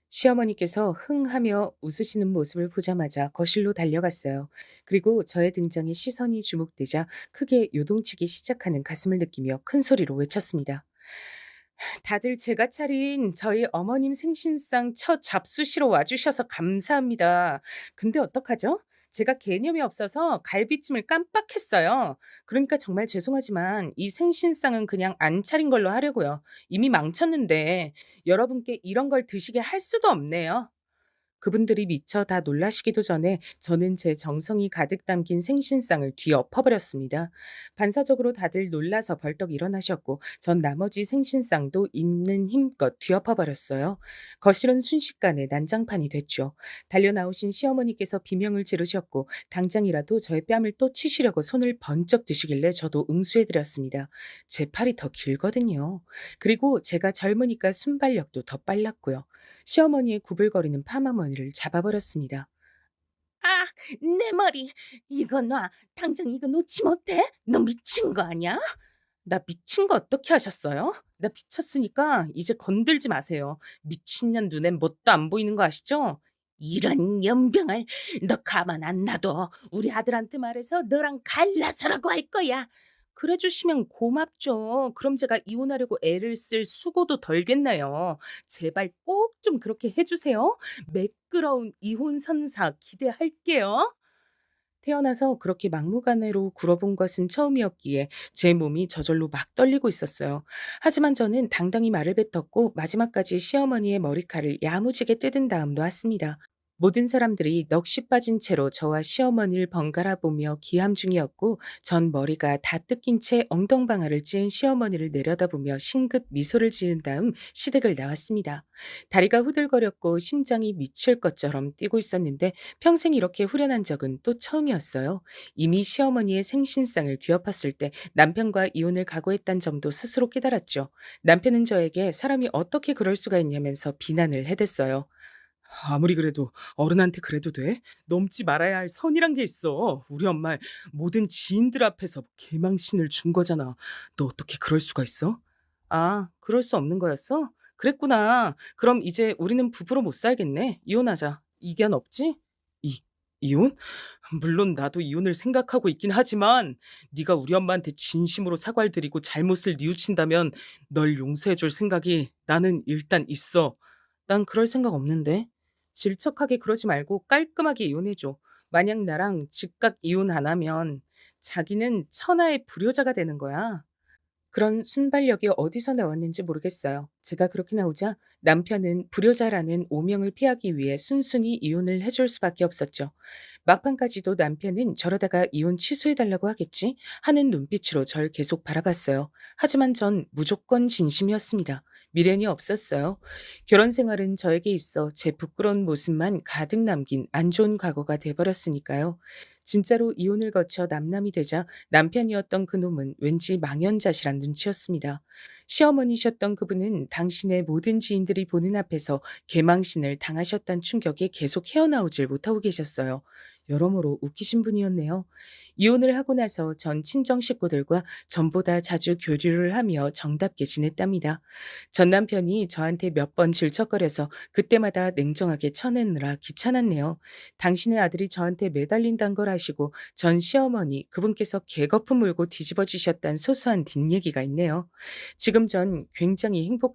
C: 시어머니께서 흥하며 웃으시는 모습을 보자마자 거실로 달려갔어요. 그리고 저의 등장에 시선이 주목되자 크게 요동치기 시작하는 가슴을 느끼며 큰 소리로 외쳤습니다. 다들 제가 차린 저희 어머님 생신상 첫 잡수시러 와주셔서 감사합니다. 근데 어떡하죠? 제가 개념이 없어서 갈비찜을 깜빡했어요. 그러니까 정말 죄송하지만 이 생신상은 그냥 안 차린 걸로 하려고요. 이미 망쳤는데 여러분께 이런 걸 드시게 할 수도 없네요. 그분들이 미처 다 놀라시기도 전에 저는 제 정성이 가득 담긴 생신상을 뒤엎어버렸습니다. 반사적으로 다들 놀라서 벌떡 일어나셨고 전 나머지 생신상도 있는 힘껏 뒤엎어버렸어요. 거실은 순식간에 난장판이 됐죠. 달려나오신 시어머니께서 비명을 지르셨고 당장이라도 저의 뺨을 또 치시려고 손을 번쩍 드시길래 저도 응수해드렸습니다. 제 팔이 더 길거든요. 그리고 제가 젊으니까 순발력도 더 빨랐고요. 시어머니의 구불거리는 파마머리를 잡아버렸습니다. 아, 내 머리. 이거 놔. 당장 이거 놓지 못해? 너 미친 거 아니야? 나 미친 거 어떻게 하셨어요? 나 미쳤으니까 이제 건들지 마세요. 미친년 눈엔 뭣도 안 보이는 거 아시죠? 이런 연병을 너 가만 안 놔둬. 우리 아들한테 말해서 너랑 갈라서라고 할 거야. 그래 주시면 고맙죠. 그럼 제가 이혼하려고 애를 쓸 수고도 덜겠네요. 제발 꼭 좀 그렇게 해주세요. 매끄러운 이혼 선사 기대할게요. 태어나서 그렇게 막무가내로 굴어본 것은 처음이었기에 제 몸이 저절로 막 떨리고 있었어요. 하지만 저는 당당히 말을 뱉었고 마지막까지 시어머니의 머리칼을 야무지게 뜯은 다음 놓았습니다. 모든 사람들이 넋이 빠진 채로 저와 시어머니를 번갈아 보며 기함 중이었고 전 머리가 다 뜯긴 채 엉덩방아를 찧은 시어머니를 내려다보며 싱긋 미소를 지은 다음 시댁을 나왔습니다. 다리가 후들거렸고 심장이 미칠 것처럼 뛰고 있었는데 평생 이렇게 후련한 적은 또 처음이었어요. 이미 시어머니의 생신상을 뒤엎었을 때 남편과 이혼을 각오했단 점도 스스로 깨달았죠. 남편은 저에게 사람이 어떻게 그럴 수가 있냐면서 비난을 해댔어요.
D: 아무리 그래도 어른한테 그래도 돼? 넘지 말아야 할 선이란 게 있어. 우리 엄마 모든 지인들 앞에서 개망신을 준 거잖아. 너 어떻게 그럴 수가 있어?
C: 아, 그럴 수 없는 거였어? 그랬구나. 그럼 이제 우리는 부부로 못 살겠네. 이혼하자. 이견 없지?
D: 이 이혼? 물론 나도 이혼을 생각하고 있긴 하지만 네가 우리 엄마한테 진심으로 사과를 드리고 잘못을 뉘우친다면 널 용서해 줄 생각이 나는 일단 있어.
C: 난 그럴 생각 없는데. 질척하게 그러지 말고 깔끔하게 이혼해줘. 만약 나랑 즉각 이혼 안 하면 자기는 천하의 불효자가 되는 거야. 그런 순발력이 어디서 나왔는지 모르겠어요. 제가 그렇게 나오자 남편은 불효자라는 오명을 피하기 위해 순순히 이혼을 해줄 수밖에 없었죠. 막판까지도 남편은 저러다가 이혼 취소해달라고 하겠지 하는 눈빛으로 절 계속 바라봤어요. 하지만 전 무조건 진심이었습니다. 미련이 없었어요. 결혼 생활은 저에게 있어 제 부끄러운 모습만 가득 남긴 안 좋은 과거가 돼버렸으니까요. 진짜로 이혼을 거쳐 남남이 되자 남편이었던 그놈은 왠지 망연자실한 눈치였습니다. 시어머니셨던 그분은 당신의 모든 지인들이 보는 앞에서 개망신을 당하셨단 충격에 계속 헤어나오질 못하고 계셨어요. 여러모로 웃기신 분이었네요. 이혼을 하고 나서 전 친정 식구들과 전보다 자주 교류를 하며 정답게 지냈답니다. 전 남편이 저한테 몇 번 질척거려서 그때마다 냉정하게 쳐내느라 귀찮았네요. 당신의 아들이 저한테 매달린다는 걸 아시고 전 시어머니 그분께서 개거품 물고 뒤집어 주셨단 소소한 뒷얘기가 있네요. 지금 전 굉장히 행복합니다.